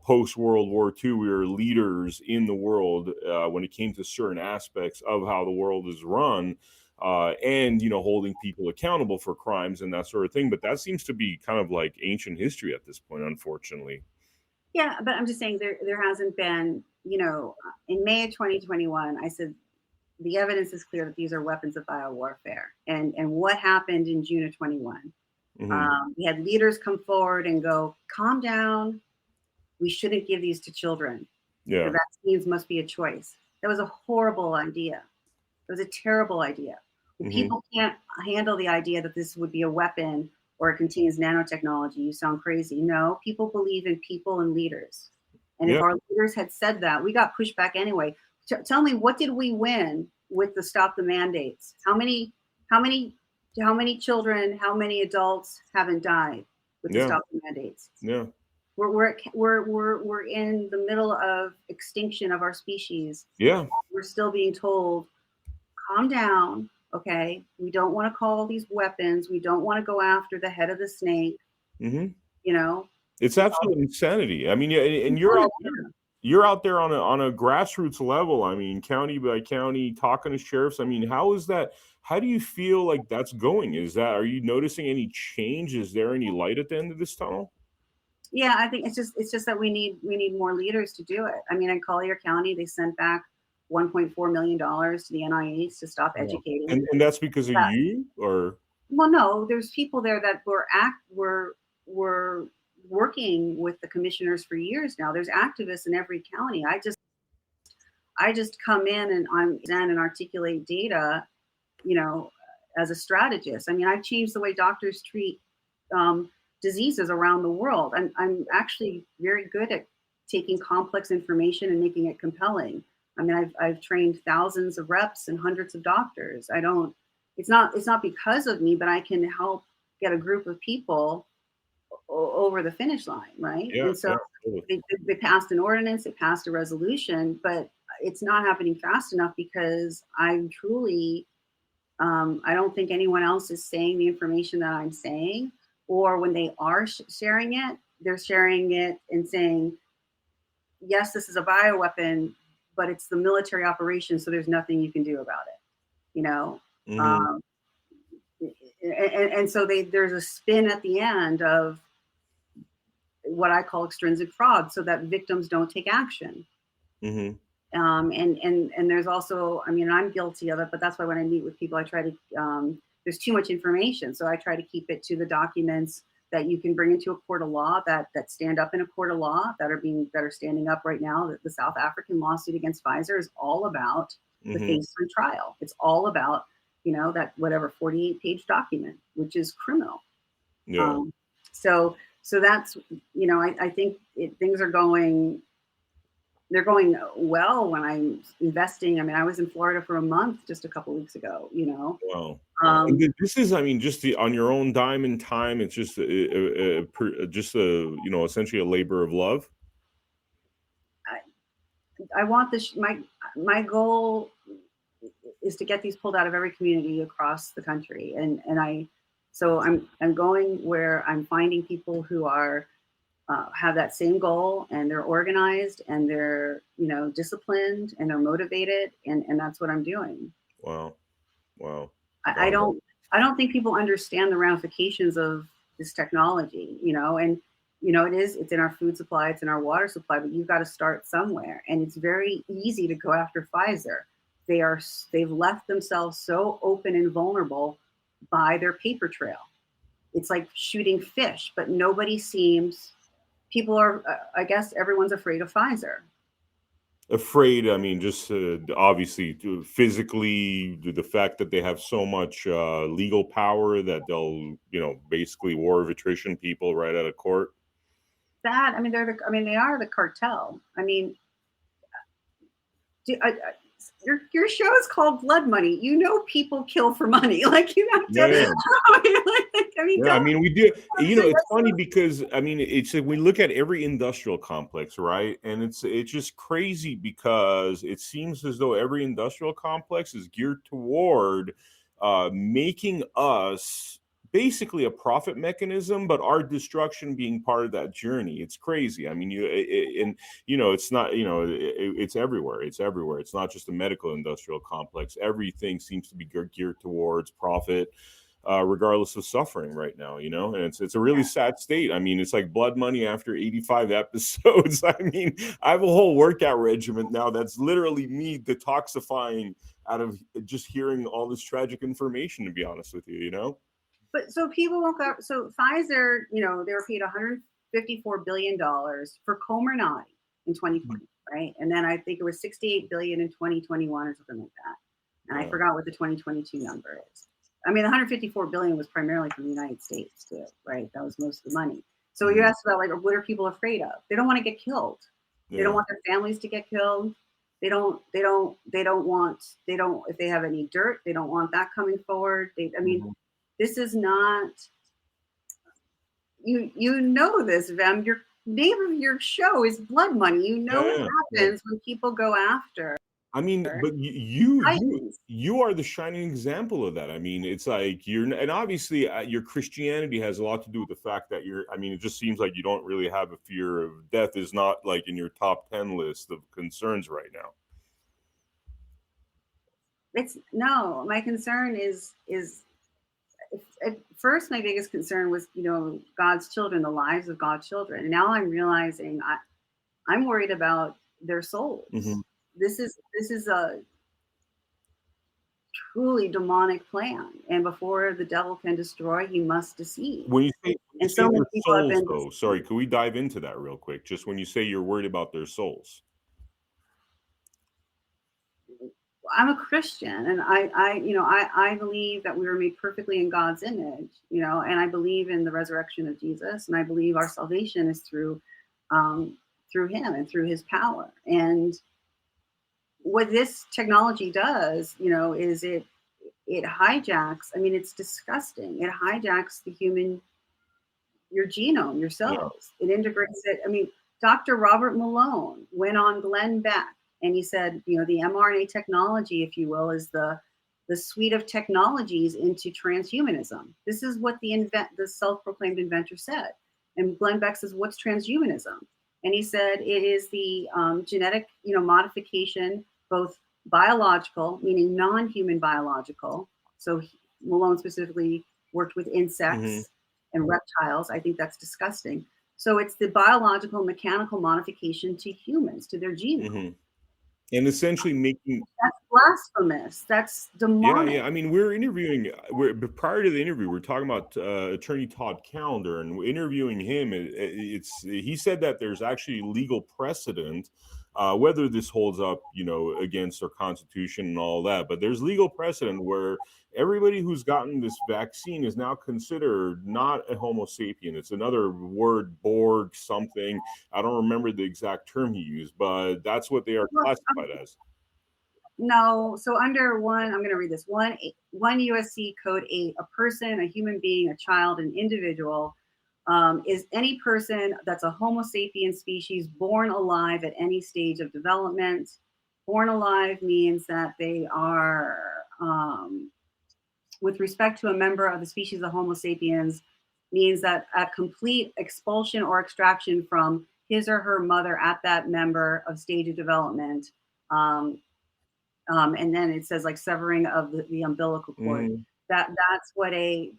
post World War II, we were leaders in the world when it came to certain aspects of how the world is run, and holding people accountable for crimes and that sort of thing. But that seems to be kind of like ancient history at this point, unfortunately. Yeah, but I'm just saying there hasn't been, in May of 2021, I said the evidence is clear that these are weapons of biowarfare. And what happened in June of 21? Mm-hmm. We had leaders come forward and go, calm down. We shouldn't give these to children. Yeah. The vaccines must be a choice. That was a horrible idea. It was a terrible idea. Mm-hmm. People can't handle the idea that this would be a weapon or it contains nanotechnology. You sound crazy. No, people believe in people and leaders. And if our leaders had said that, we got pushed back anyway. Tell me, what did we win with the Stop the Mandates? How many children, how many adults haven't died with the Stop the Mandates? Yeah. We're in the middle of extinction of our species. Yeah. We're still being told, calm down. Okay. We don't want to call these weapons. We don't want to go after the head of the snake. Mm-hmm. It's absolute insanity. I mean, and you're out there on a grassroots level. I mean, county by county, talking to sheriffs. I mean, how is that? How do you feel like that's going? Are you noticing any change? Is there any light at the end of this tunnel? Yeah, I think it's just that we need more leaders to do it. I mean, in Collier County, they sent back $1.4 million to the NIH to stop educating. And that's because of you, or? Well, no, there's people there that were working with the commissioners for years now. There's activists in every county. I just come in and articulate data, as a strategist. I mean, I've changed the way doctors treat diseases around the world. I'm actually very good at taking complex information and making it compelling. I mean, I've trained thousands of reps and hundreds of doctors. It's not because of me, but I can help get a group of people over the finish line, right? Yeah, and so they passed an ordinance, they passed a resolution, but it's not happening fast enough because I'm truly, I don't think anyone else is saying the information that I'm saying. Or when they are sharing it, they're sharing it and saying, yes, this is a bioweapon, but it's the military operation, so there's nothing you can do about it, Mm-hmm. And so there's a spin at the end of what I call extrinsic fraud, so that victims don't take action. Mm-hmm. And there's also, I mean, I'm guilty of it, but that's why when I meet with people, I try to, there's too much information. So I try to keep it to the documents that you can bring into a court of law that stand up in a court of law that are standing up right now. The South African lawsuit against Pfizer is all about the phase 3 trial. It's all about, that whatever 48-page document, which is criminal. Yeah. So that's, I think things are going, they're going well when I'm investing. I mean, I was in Florida for a month just a couple of weeks ago, Wow. This is, I mean, just on your own dime and time. It's just essentially a labor of love. I want this. My goal is to get these pulled out of every community across the country, so I'm going where I'm finding people who are have that same goal, and they're organized, and they're disciplined, and they're motivated, and that's what I'm doing. Wow. Wow. I Wow. don't think people understand the ramifications of this technology, and it's in our food supply, it's in our water supply, but you've got to start somewhere. And it's very easy to go after Pfizer. They've left themselves so open and vulnerable by their paper trail. It's like shooting fish, but people are, I guess everyone's afraid of Pfizer. Afraid, I mean, just obviously physically, the fact that they have so much legal power that they'll, basically war of attrition people right out of court. That, I mean, they are the cartel. I mean, your show is called Blood Money. People kill for money. Like, you have to. Yeah. I mean, we do. It's funny because it's like we look at every industrial complex, right? And it's just crazy because it seems as though every industrial complex is geared toward making us basically a profit mechanism, but our destruction being part of that journey. It's crazy. I mean, it's not, it's everywhere. It's everywhere. It's not just a medical industrial complex. Everything seems to be geared towards profit. Regardless of suffering right now, and it's a really sad state. I mean, it's like Blood Money after 85 episodes. I mean, I have a whole workout regimen now that's literally me detoxifying out of just hearing all this tragic information, to be honest with you. But so people won't go. So Pfizer, they were paid $154 billion for Comirnaty in 2020, right? And then I think it was $68 billion in 2021 or something like that. And I forgot what the 2022 number is. I mean, 154 billion was primarily from the United States too, right? That was most of the money. So you asked about, like, what are people afraid of? They don't want to get killed. They don't want their families to get killed. They don't, if they have any dirt, they don't want that coming forward. This is not, this, Vem, your name of your show is Blood Money. What happens when people go after. I mean, but you are the shining example of that. I mean, it's like and obviously your Christianity has a lot to do with the fact that it just seems like you don't really have a fear of death. Is not like in your top 10 list of concerns right now. My concern is at first my biggest concern was, God's children, the lives of God's children. And now I'm realizing I'm worried about their souls. Mm-hmm. This is a truly demonic plan, and before the devil can destroy, he must deceive. When you say, so many people souls, have been. Sorry, could we dive into that real quick? Just when you say you're worried about their souls. I'm a Christian, and I believe that we were made perfectly in God's image, and I believe in the resurrection of Jesus, and I believe our salvation is through him and through his power. And what this technology does, is it hijacks. I mean, it's disgusting. It hijacks your genome, your cells. Yeah. It integrates it. I mean, Dr. Robert Malone went on Glenn Beck, and he said, the mRNA technology, if you will, is the suite of technologies into transhumanism. This is what the self-proclaimed inventor said. And Glenn Beck says, what's transhumanism? And he said, it is the genetic, modification, both biological, meaning non-human biological. So Malone specifically worked with insects and reptiles. I think that's disgusting. So it's the biological, mechanical modification to humans, to their genome. And essentially making... That's blasphemous. That's demonic. Yeah. I mean, prior to the interview, we're talking about attorney Todd Callender, and interviewing him. He said that there's actually legal precedent, whether this holds up, against our Constitution and all that. But there's legal precedent where everybody who's gotten this vaccine is now considered not a Homo sapien. It's another word, Borg, something. I don't remember the exact term he used, but that's what they are classified as. No, so under I'm going to read this. 1 USC Code 8, a person, a human being, a child, an individual is any person that's a Homo sapiens species born alive at any stage of development. Born alive means that they are, with respect to a member of the species of Homo sapiens, means that a complete expulsion or extraction from his or her mother at that member of stage of development. And then it says like severing of the umbilical cord. Mm, That's what a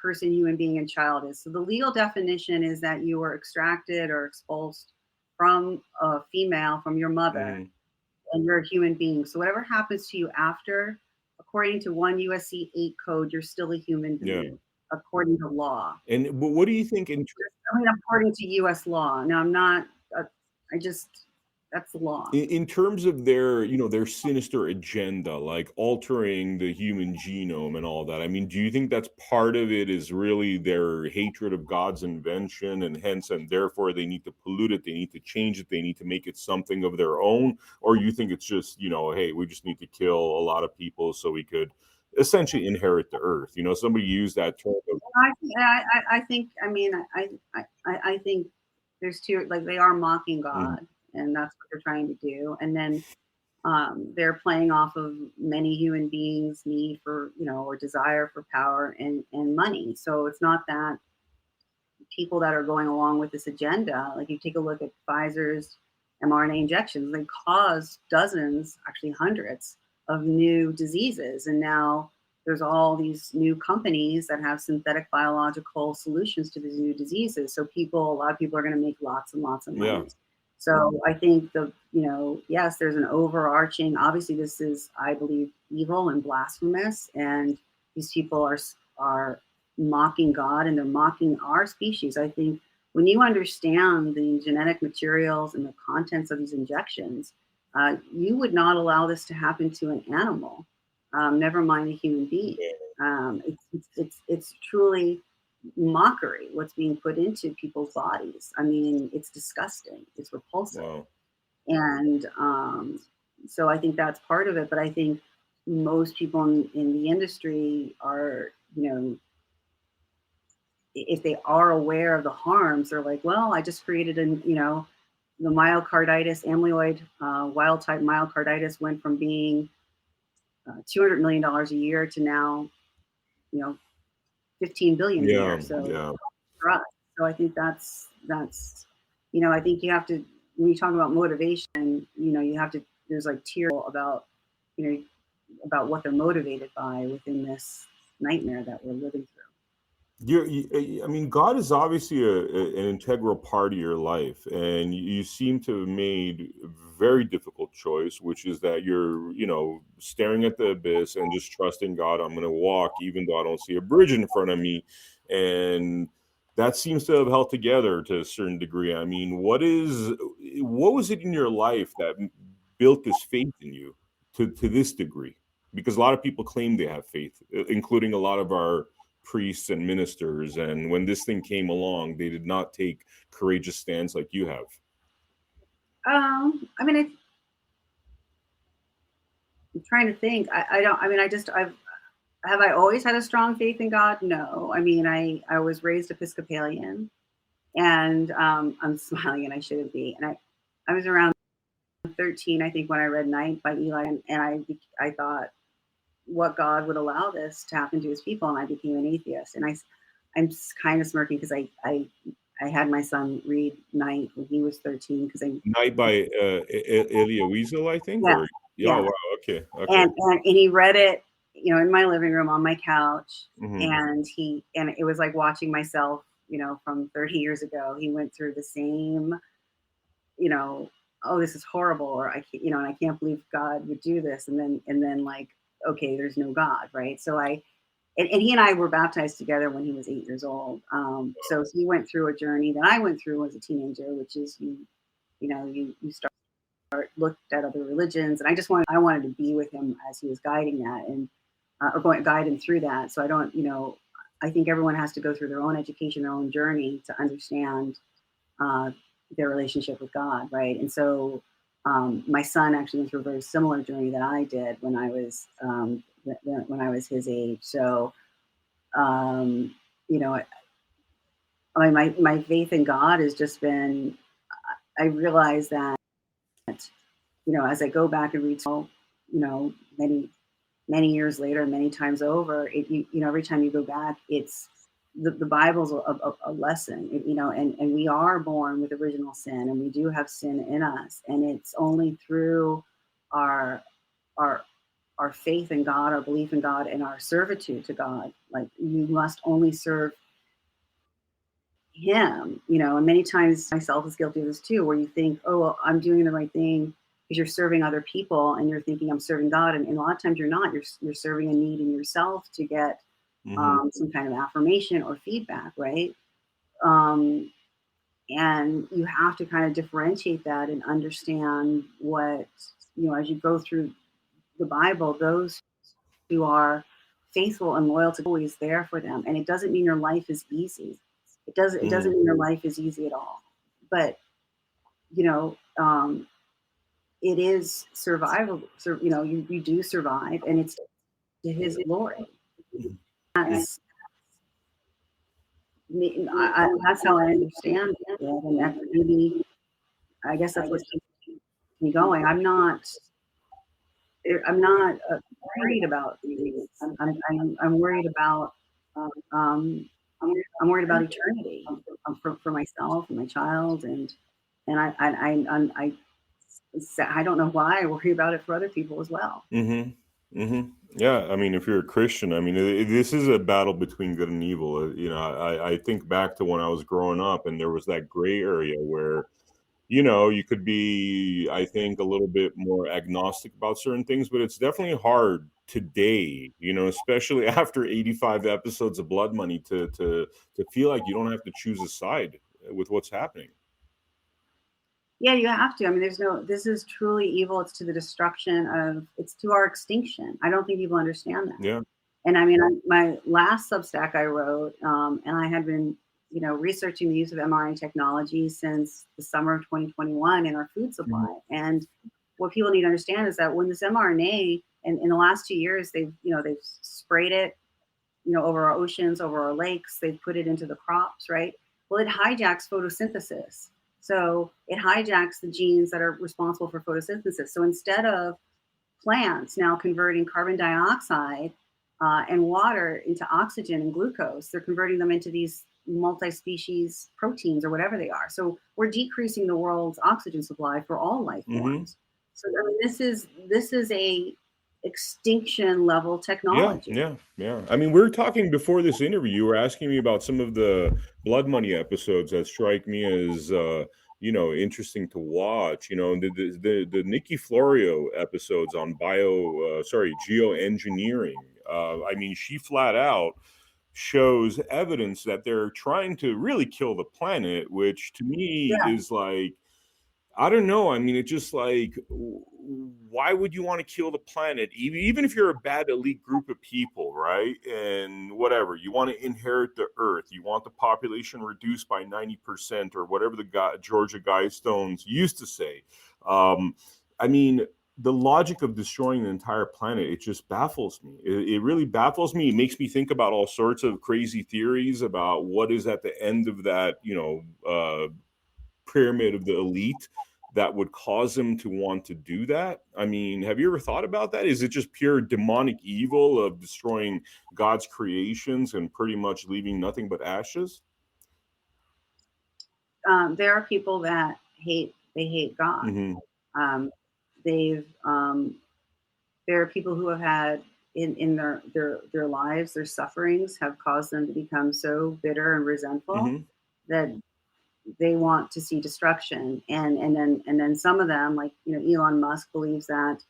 person, human being, and child is. So the legal definition is that you were extracted or expulsed from a female, from your mother, mm, and you're a human being. So whatever happens to you after, according to 1 USC 8 code, you're still a human yeah. being, according to law. And what do you think in I mean, according to US law. Now, I'm not, I just, that's the law. in terms of their, their sinister agenda, like altering the human genome and all that? I mean, do you think that's part of it, is really their hatred of God's invention, and hence, and therefore they need to pollute it, they need to change it, they need to make it something of their own? Or you think it's just, hey, we just need to kill a lot of people so we could essentially inherit the earth? Somebody used that term of, I think, I mean, I think there's two, like they are mocking mm, God, and that's what they're trying to do. And then they're playing off of many human beings' need for, or desire for power and money. So it's not that people that are going along with this agenda, like you take a look at Pfizer's mRNA injections, they cause dozens, actually hundreds of new diseases. And now there's all these new companies that have synthetic biological solutions to these new diseases. So a lot of people are going to make lots and lots of yeah, money. So I think yes, there's an overarching, obviously this is, I believe, evil and blasphemous. And these people are mocking God, and they're mocking our species. I think when you understand the genetic materials and the contents of these injections, you would not allow this to happen to an animal, never mind a human being. It's truly mockery what's being put into people's bodies. I mean, it's disgusting. It's repulsive. wow, And so I think that's part of it. But I think most people in the industry are, if they are aware of the harms, they're like, well, I just created the myocarditis, amyloid wild type myocarditis went from being $200 million a year to now, 15 billion a yeah, year. So yeah. for us, so I think that's, I think you have to, when you talk about motivation, you have to, there's like tier about, about what they're motivated by within this nightmare that we're living through. I mean, God is obviously an integral part of your life, and you seem to have made a very difficult choice, which is that you're, staring at the abyss and just trusting God. I'm going to walk, even though I don't see a bridge in front of me, and that seems to have held together to a certain degree. I mean, what was it in your life that built this faith in you to this degree? Because a lot of people claim they have faith, including a lot of our priests and ministers, and when this thing came along, they did not take courageous stands like you have. I mean, I'm trying to think. I don't. I mean, I always had a strong faith in God? No. I mean, I was raised Episcopalian, and I'm smiling, and I shouldn't be. And I was around 13, I think, when I read Night by Eli, and I thought, what God would allow this to happen to his people, and I became an atheist. And I'm kind of smirking because I had my son read Night when he was 13 because Night by Elia Wiesel, I think, yeah, or yeah, oh, yeah. wow, okay, And he read it, in my living room on my couch, hmm and it was like watching myself, from 30 years ago. He went through the same, oh, this is horrible, or and I can't believe God would do this, and then like, okay, there's no God, right? So and he and I were baptized together when he was 8 years old. So he went through a journey that I went through as a teenager, which is you start looked at other religions, and I wanted to be with him as he was guiding that, and or guide him through that. So I don't, I think everyone has to go through their own education, their own journey to understand their relationship with God, right? And so my son actually went through a very similar journey that I did when I was his age. So you know, I mean, my faith in God has just been, I realize that, as I go back and read, many, many years later, many times over, every time you go back, it's the Bible's a lesson, and we are born with original sin, and we do have sin in us, and it's only through our our our faith in God, our belief in God, and our servitude to God. Like, you must only serve Him, and many times myself is guilty of this too, where you think, oh, well, I'm doing the right thing because you're serving other people, and you're thinking I'm serving God, and a lot of times you're not. You're serving a need in yourself to get Hmm. some kind of affirmation or feedback, right? Um, and you have to kind of differentiate that and understand what, as you go through the Bible, those who are faithful and loyal to God, always there for them. And it doesn't mean your life is easy. It doesn't Hmm. mean your life is easy at all. But you know, um, it is survivable. So, you do survive, and it's to His glory. That's that's how I understand it, and that maybe, I guess that's what keeps me going. I'm not worried about things. I'm worried about um, I'm worried about eternity, for myself and my child, and I don't know why I worry about it for other people as well. Hmm. Hmm. Yeah, I mean, if you're a Christian, I mean, this is a battle between good and evil. I think back to when I was growing up, and there was that gray area where, you could be, I think, a little bit more agnostic about certain things, but it's definitely hard today, especially after 85 episodes of Blood Money, to feel like you don't have to choose a side with what's happening. Yeah, you have to. I mean, this is truly evil. It's to the destruction it's to our extinction. I don't think people understand that. Yeah. And I mean, my last Substack I wrote, and I had been, researching the use of mRNA technology since the summer of 2021 in our food Mhm. supply. And what people need to understand is that when this mRNA, and in the last 2 years, they've sprayed it, over our oceans, over our lakes. They've put it into the crops, right? Well, it hijacks photosynthesis. So it hijacks the genes that are responsible for photosynthesis. So instead of plants now converting carbon dioxide and water into oxygen and glucose, they're converting them into these multi-species proteins or whatever they are. So we're decreasing the world's oxygen supply for all life Hmm. forms. So I mean, this is a extinction level Yeah, technology. yeah, yeah. I mean, we were talking before this interview. You were asking me about some of the Blood Money episodes that strike me as, interesting to watch. The Nikki Florio episodes on geoengineering. I mean, she flat out shows evidence that they're trying to really kill the planet, which to me Yeah. is like, I don't know. I mean, it's just like, why would you want to kill the planet? Even if you're a bad elite group of people, right? And whatever, you want to inherit the earth, you want the population reduced by 90% or whatever the Georgia Guidestones used to say. Um, I mean, the logic of destroying the entire planet, it just baffles me. It really baffles me. It makes me think about all sorts of crazy theories about what is at the end of that, pyramid of the elite that would cause them to want to do that? I mean, have you ever thought about that? Is it just pure demonic evil of destroying God's creations and pretty much leaving nothing but ashes? There are people that hate God. Hmm. Um, they've There are people who have had in their lives, their sufferings have caused them to become so bitter and resentful Hmm. that they want to see destruction. And then some of them, like, Elon Musk, believes that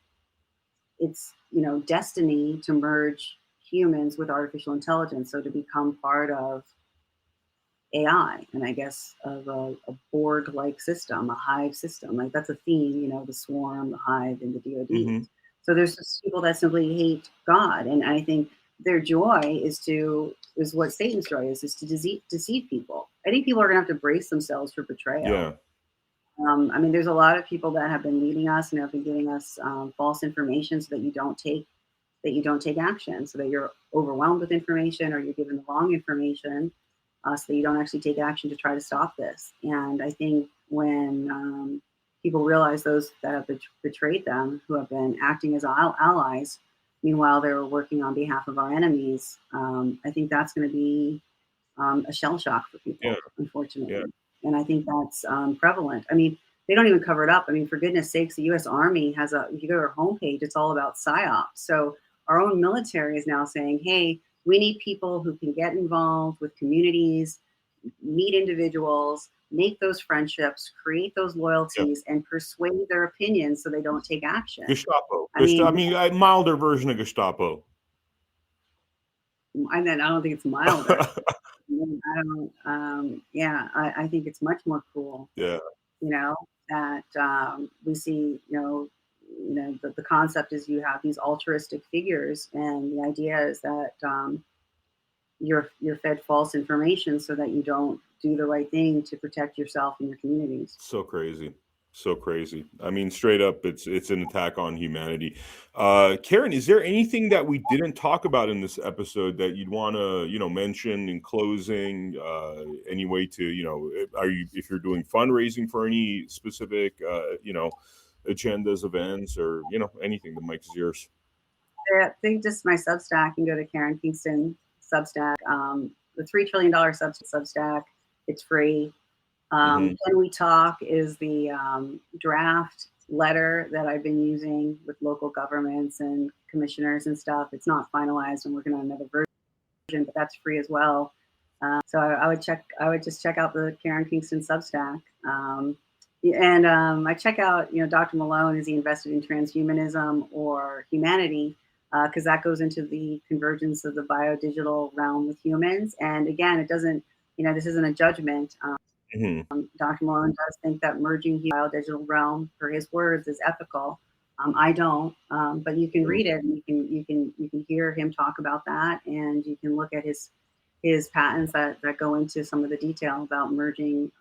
it's, destiny to merge humans with artificial intelligence, so to become part of AI, and I guess of a Borg-like system, a hive system. Like, that's a theme, the swarm, the hive, and the DoD. Hmm. So there's just people that simply hate God, and I think their joy is what Satan's joy is to deceive people. I think people are gonna have to brace themselves for betrayal. Yeah. I mean, there's a lot of people that have been leading us and have been giving us false information so that you don't take action, so that you're overwhelmed with information or you're given the wrong information. so that you don't actually take action to try to stop this. And I think when people realize those that have betrayed them, who have been acting as allies, meanwhile they're working on behalf of our enemies, I think that's going to be a shell shock for people, Yeah. unfortunately. And I think that's prevalent. I mean, they don't even cover it up. I mean, for goodness sakes, the U.S. Army has if you go to their homepage, it's all about PSYOP. So our own military is now saying, hey, we need people who can get involved with communities, meet individuals, make those friendships, create those loyalties, and persuade their opinions so they don't take action. Gestapo. I mean, a milder version of Gestapo. I don't think it's milder. I think it's much more cruel. Yeah. That we see, the concept is you have these altruistic figures, and the idea is that you're fed false information so that you don't do the right thing to protect yourself and your communities. So crazy. So crazy. I mean, straight up, it's an attack on humanity. Karen, is there anything that we didn't talk about in this episode that you'd want to, mention in closing? Any way to, if you're doing fundraising for any specific, agendas, events, or anything? The mic is yours. I think just my Substack. You can go to Karen Kingston Substack. The $3 trillion Substack. It's free. Can We Talk is the draft letter that I've been using with local governments and commissioners and stuff. It's not finalized. I'm working on another version, but that's free as well. So I would just check out the Karen Kingston Substack. I check out, Dr. Malone, is he invested in transhumanism or humanity? Because that goes into the convergence of the biodigital realm with humans. And again, it doesn't, this isn't a judgment. Dr. Malone does think that merging the biodigital realm, per his words, is ethical. I don't, but you can read it, and you can hear him talk about that, and you can look at his patents that go into some of the detail about merging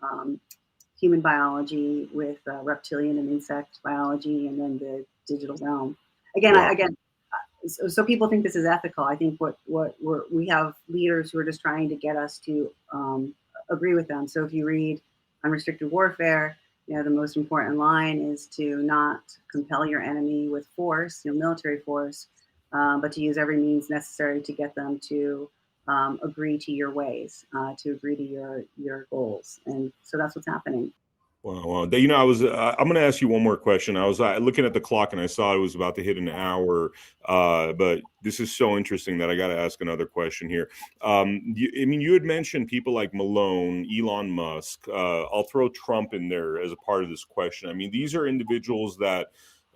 human biology with reptilian and insect biology, and then the digital realm. So people think this is ethical. I think we have leaders who are just trying to get us to agree with them. So if you read Unrestricted Warfare, the most important line is to not compel your enemy with force, military force, but to use every means necessary to get them to agree to your ways, to agree to your goals. And so that's what's happening. Wow. I'm going to ask you one more question. I was looking at the clock and I saw it was about to hit an hour. But this is so interesting that I got to ask another question here. You had mentioned people like Malone, Elon Musk. I'll throw Trump in there as a part of this question. I mean, these are individuals that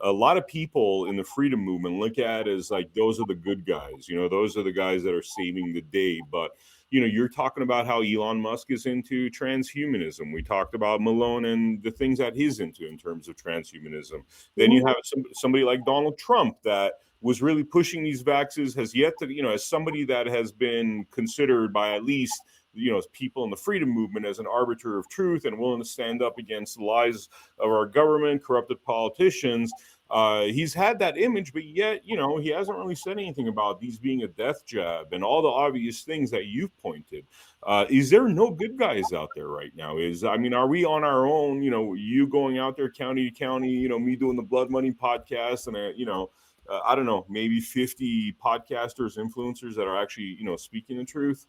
a lot of people in the freedom movement look at as like, those are the good guys. Those are the guys that are saving the day. But you're talking about how Elon Musk is into transhumanism. We talked about Malone and the things that he's into in terms of transhumanism. Then you have somebody like Donald Trump that was really pushing these vaxes, has yet to, as somebody that has been considered by at least, people in the freedom movement as an arbiter of truth and willing to stand up against the lies of our government, corrupted politicians. He's had that image, but yet, he hasn't really said anything about these being a death jab and all the obvious things that you've pointed. Is there no good guys out there right now? Are we on our own? You going out there county to county, me doing the Blood Money podcast, and I don't know, maybe 50 podcasters, influencers that are actually, speaking the truth.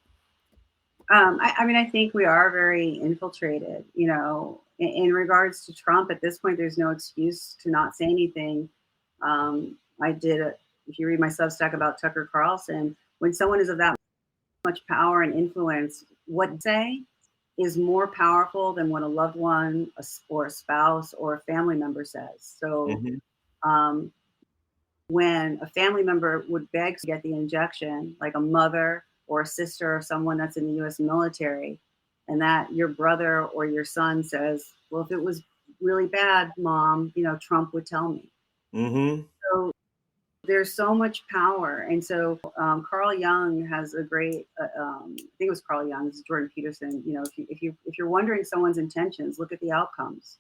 I think we are very infiltrated, in regards to Trump. At this point, there's no excuse to not say anything. If you read my Substack about Tucker Carlson, when someone is of that much power and influence, what they say is more powerful than what a loved one or a spouse or a family member says. So when a family member would beg to get the injection, like a mother or a sister or someone that's in the U.S. military, and that your brother or your son says, well, if it was really bad, Mom, Trump would tell me. So there's so much power. And so Carl Jung has a great, I think it was Carl Jung, this is Jordan Peterson, if you're wondering someone's intentions, look at the outcomes.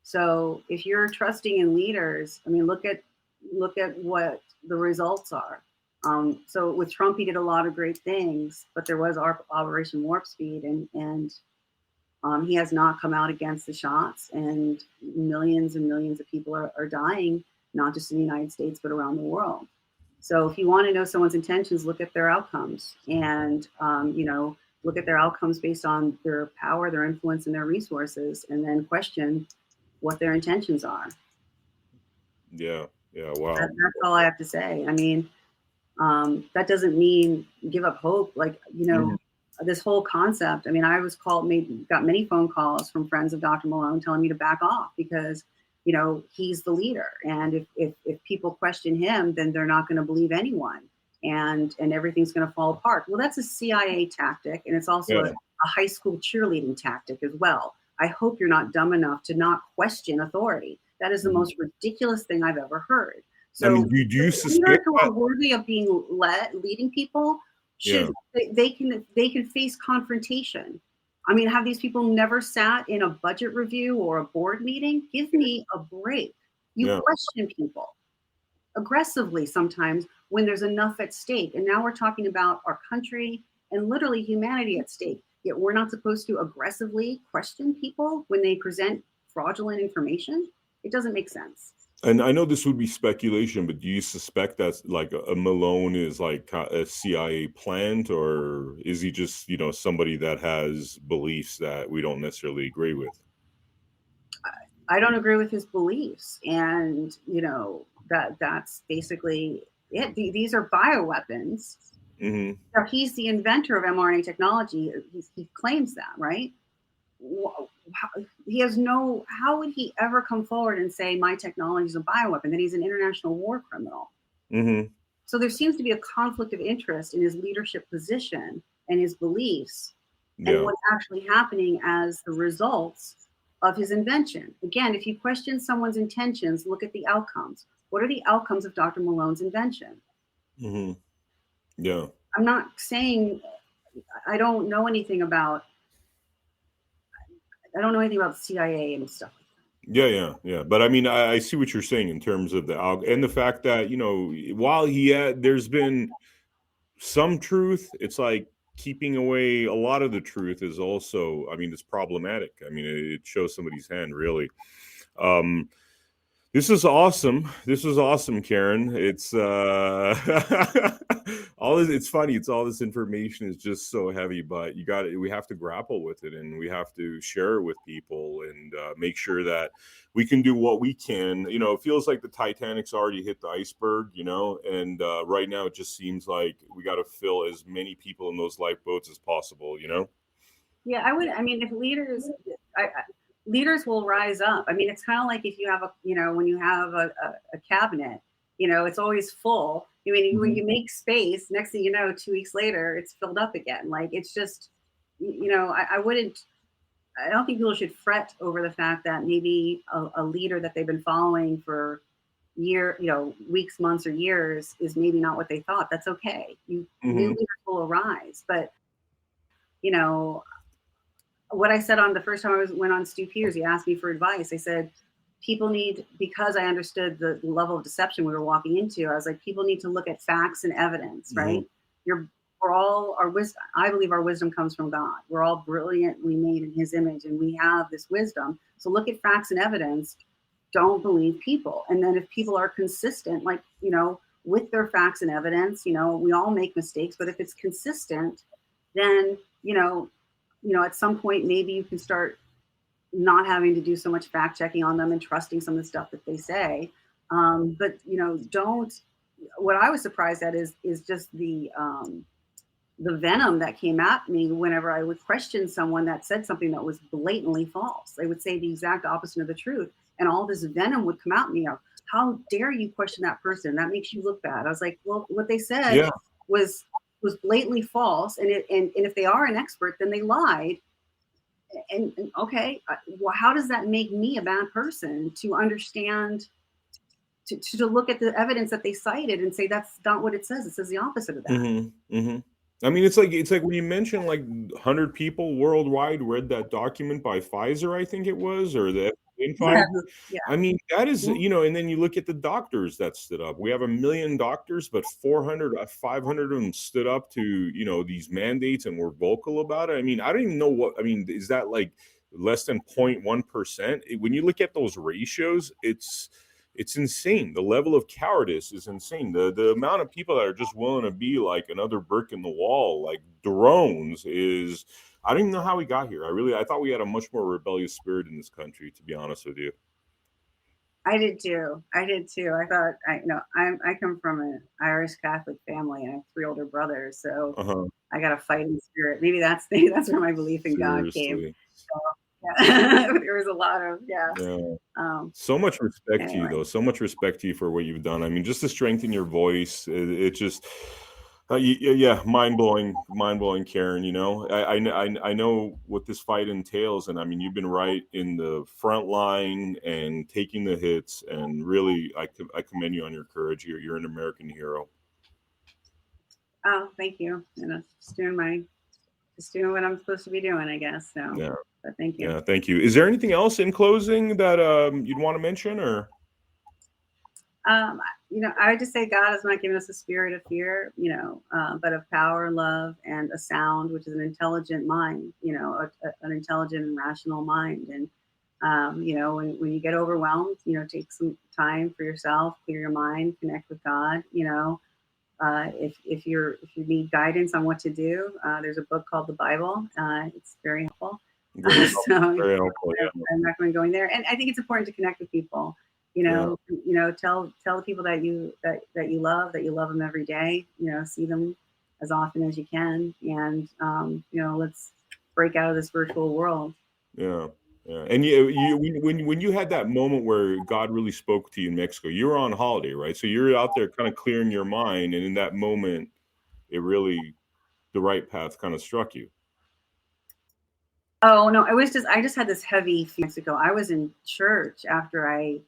So if you're trusting in leaders, look at what the results are. So with Trump, he did a lot of great things, but there was Operation Warp Speed, and he has not come out against the shots, and millions of people are dying, not just in the United States, but around the world. So if you want to know someone's intentions, look at their outcomes, and look at their outcomes based on their power, their influence, and their resources, and then question what their intentions are. Yeah. Wow. That's all I have to say. I mean, that doesn't mean give up hope. Like, this whole concept. I mean, I was got many phone calls from friends of Dr. Malone telling me to back off because, he's the leader. And if people question him, then they're not going to believe anyone, and everything's going to fall apart. Well, that's a CIA tactic. And it's also a high school cheerleading tactic as well. I hope you're not dumb enough to not question authority. That is the most ridiculous thing I've ever heard. So, I mean, do you suspect leaders who are worthy of being leading people they can face confrontation. I mean, have these people never sat in a budget review or a board meeting? Give me a break. You question people aggressively sometimes when there's enough at stake. And now we're talking about our country and literally humanity at stake. Yet we're not supposed to aggressively question people when they present fraudulent information. It doesn't make sense. And I know this would be speculation, but do you suspect that like a Malone is like a CIA plant, or is he just, somebody that has beliefs that we don't necessarily agree with? I don't agree with his beliefs. And, that's basically it. These are bioweapons. Mm-hmm. So he's the inventor of mRNA technology. He claims that, right? He has how would he ever come forward and say my technology is a bioweapon? Then he's an international war criminal. Mm-hmm. So there seems to be a conflict of interest in his leadership position and his beliefs and what's actually happening as the results of his invention. Again, if you question someone's intentions, look at the outcomes. What are the outcomes of Dr. Malone's invention? Mm-hmm. Yeah. I'm not saying I don't know anything about the CIA and stuff. Yeah. But I mean, I see what you're saying in terms of and the fact that, while there's been some truth, it's like keeping away a lot of the truth is also, I mean, it's problematic. I mean, it shows somebody's hand, really. This is awesome. Karen. It's it's funny. It's all this information is just so heavy, but we have to grapple with it, and we have to share it with people, and make sure that we can do what we can. It feels like the Titanic's already hit the iceberg, and right now it just seems like we got to fill as many people in those lifeboats as possible, Yeah, I mean, if leaders will rise up. I mean, it's kind of like if you have when you have a cabinet, it's always full. I mean, when you make space, next thing you know, 2 weeks later, it's filled up again. Like, it's just, I don't think people should fret over the fact that maybe a leader that they've been following for weeks, months, or years is maybe not what they thought. That's okay. New leaders will arise. But, what I said on the first time I went on Stu Peters, he asked me for advice. I said, because I understood the level of deception we were walking into, I was like, people need to look at facts and evidence, right? We're all our wisdom. I believe our wisdom comes from God. We're all brilliantly made in his image, and we have this wisdom. So look at facts and evidence. Don't believe people. And then if people are consistent, like, with their facts and evidence, we all make mistakes, but if it's consistent, then, at some point, maybe you can start not having to do so much fact checking on them and trusting some of the stuff that they say. But, what I was surprised at is just the venom that came at me whenever I would question someone that said something that was blatantly false. They would say the exact opposite of the truth, and all this venom would come out me. How dare you question that person? That makes you look bad. I was like, well, what they said was blatantly false, and if they are an expert, then they lied. And okay, well, how does that make me a bad person to understand, to look at the evidence that they cited and say that's not what it says? It says the opposite of that. I mean, it's like when you mentioned like 100 people worldwide read that document by Pfizer, I think it was, or the in 5 years. Yeah. I mean, that is, Mhm. and then you look at the doctors that stood up. We have 1 million doctors, but 400, 500 of them stood up to, these mandates and were vocal about it. I mean, I don't even know is that like less than 0.1%? When you look at those ratios, it's insane. The level of cowardice is insane. The amount of people that are just willing to be like another brick in the wall, like drones, is, I don't even know how we got here. I thought we had a much more rebellious spirit in this country, to be honest with you. I did too. I thought, I come from an Irish Catholic family, and I have 3 older brothers, so Uh-huh. I got a fighting spirit. Maybe that's where my belief in God came. Seriously. So, yeah. There was a lot of, yeah. Yeah. Um, So much respect to you, anyway. though. So much respect to you for what you've done. I mean, just to strengthen your voice, it just, yeah, mind blowing, Karen. I know what this fight entails, and I mean, you've been right in the front line and taking the hits, and really, I commend you on your courage. You're an American hero. Oh, thank you. Just doing what I'm supposed to be doing, I guess. So, Yeah, but thank you. yeah, thank you. Is there anything else in closing that you'd want to mention, or? Um, I would just say God has not given us a spirit of fear, but of power, love, and a sound, which is an intelligent mind, an intelligent and rational mind. And, when you get overwhelmed, take some time for yourself, clear your mind, connect with God. If you need guidance on what to do, there's a book called the Bible. It's very helpful. Very helpful. So Very helpful. Yeah. I'm recommend going there. And I think it's important to connect with people. Yeah. Tell the people that you love them every day. See them as often as you can, and let's break out of this virtual world. Yeah. Yeah. And when you had that moment where God really spoke to you in Mexico, you were on holiday, right? So you're out there kind of clearing your mind, and in that moment, it really, the right path kind of struck you. Oh no, I just had this heavy Mexico. I was in church after I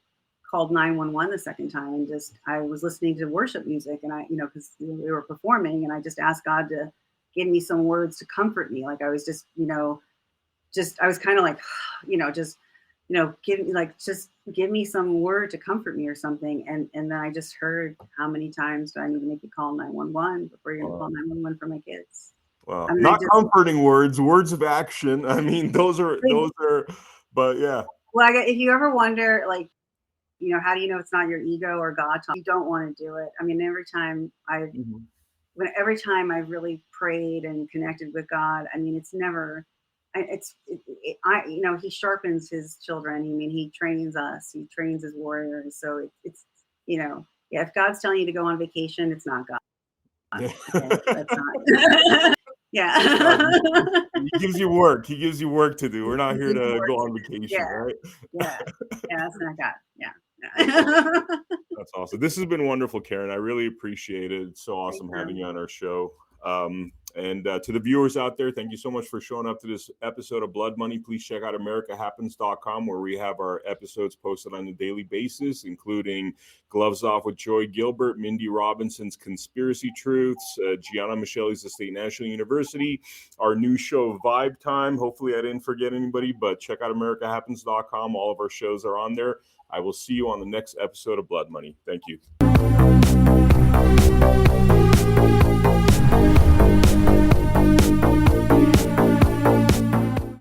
called 911 the second time, and just I was listening to worship music, and because we were performing, and I just asked God to give me some words to comfort me. Like I was just I was kind of like, give me some word to comfort me or something. And then I just heard, how many times do I need to make you call 911 before you're gonna call 911 for my kids? Wow. I mean, Not comforting words of action. I mean, but yeah. well, if you ever wonder, like, how do you know it's not your ego or God talking? You don't want to do it. I mean, Mhm. every time I've really prayed and connected with God, I mean, it's never, he sharpens his children. I mean, he trains us, he trains his warriors. So yeah, if God's telling you to go on vacation, it's not God. Yeah. Okay, that's not. Yeah. He gives you work. He gives you work to do. We're not here It's to go work on to do. vacation, Yeah, right? yeah, yeah. That's not God. That's awesome. Yeah. That's awesome. This has been wonderful, Karen. I really appreciate it. It's so Thank awesome having you. you on our show. And to the viewers out there, thank you so much for showing up to this episode of Blood Money. Please check out AmericaHappens.com, where we have our episodes posted on a daily basis, including Gloves Off with Joy Gilbert, Mindy Robinson's Conspiracy Truths, Gianna Michelli's The State National University, our new show Vibe Time. Hopefully I didn't forget anybody, but check out AmericaHappens.com. All of our shows are on there. I will see you on the next episode of Blood Money. Thank you.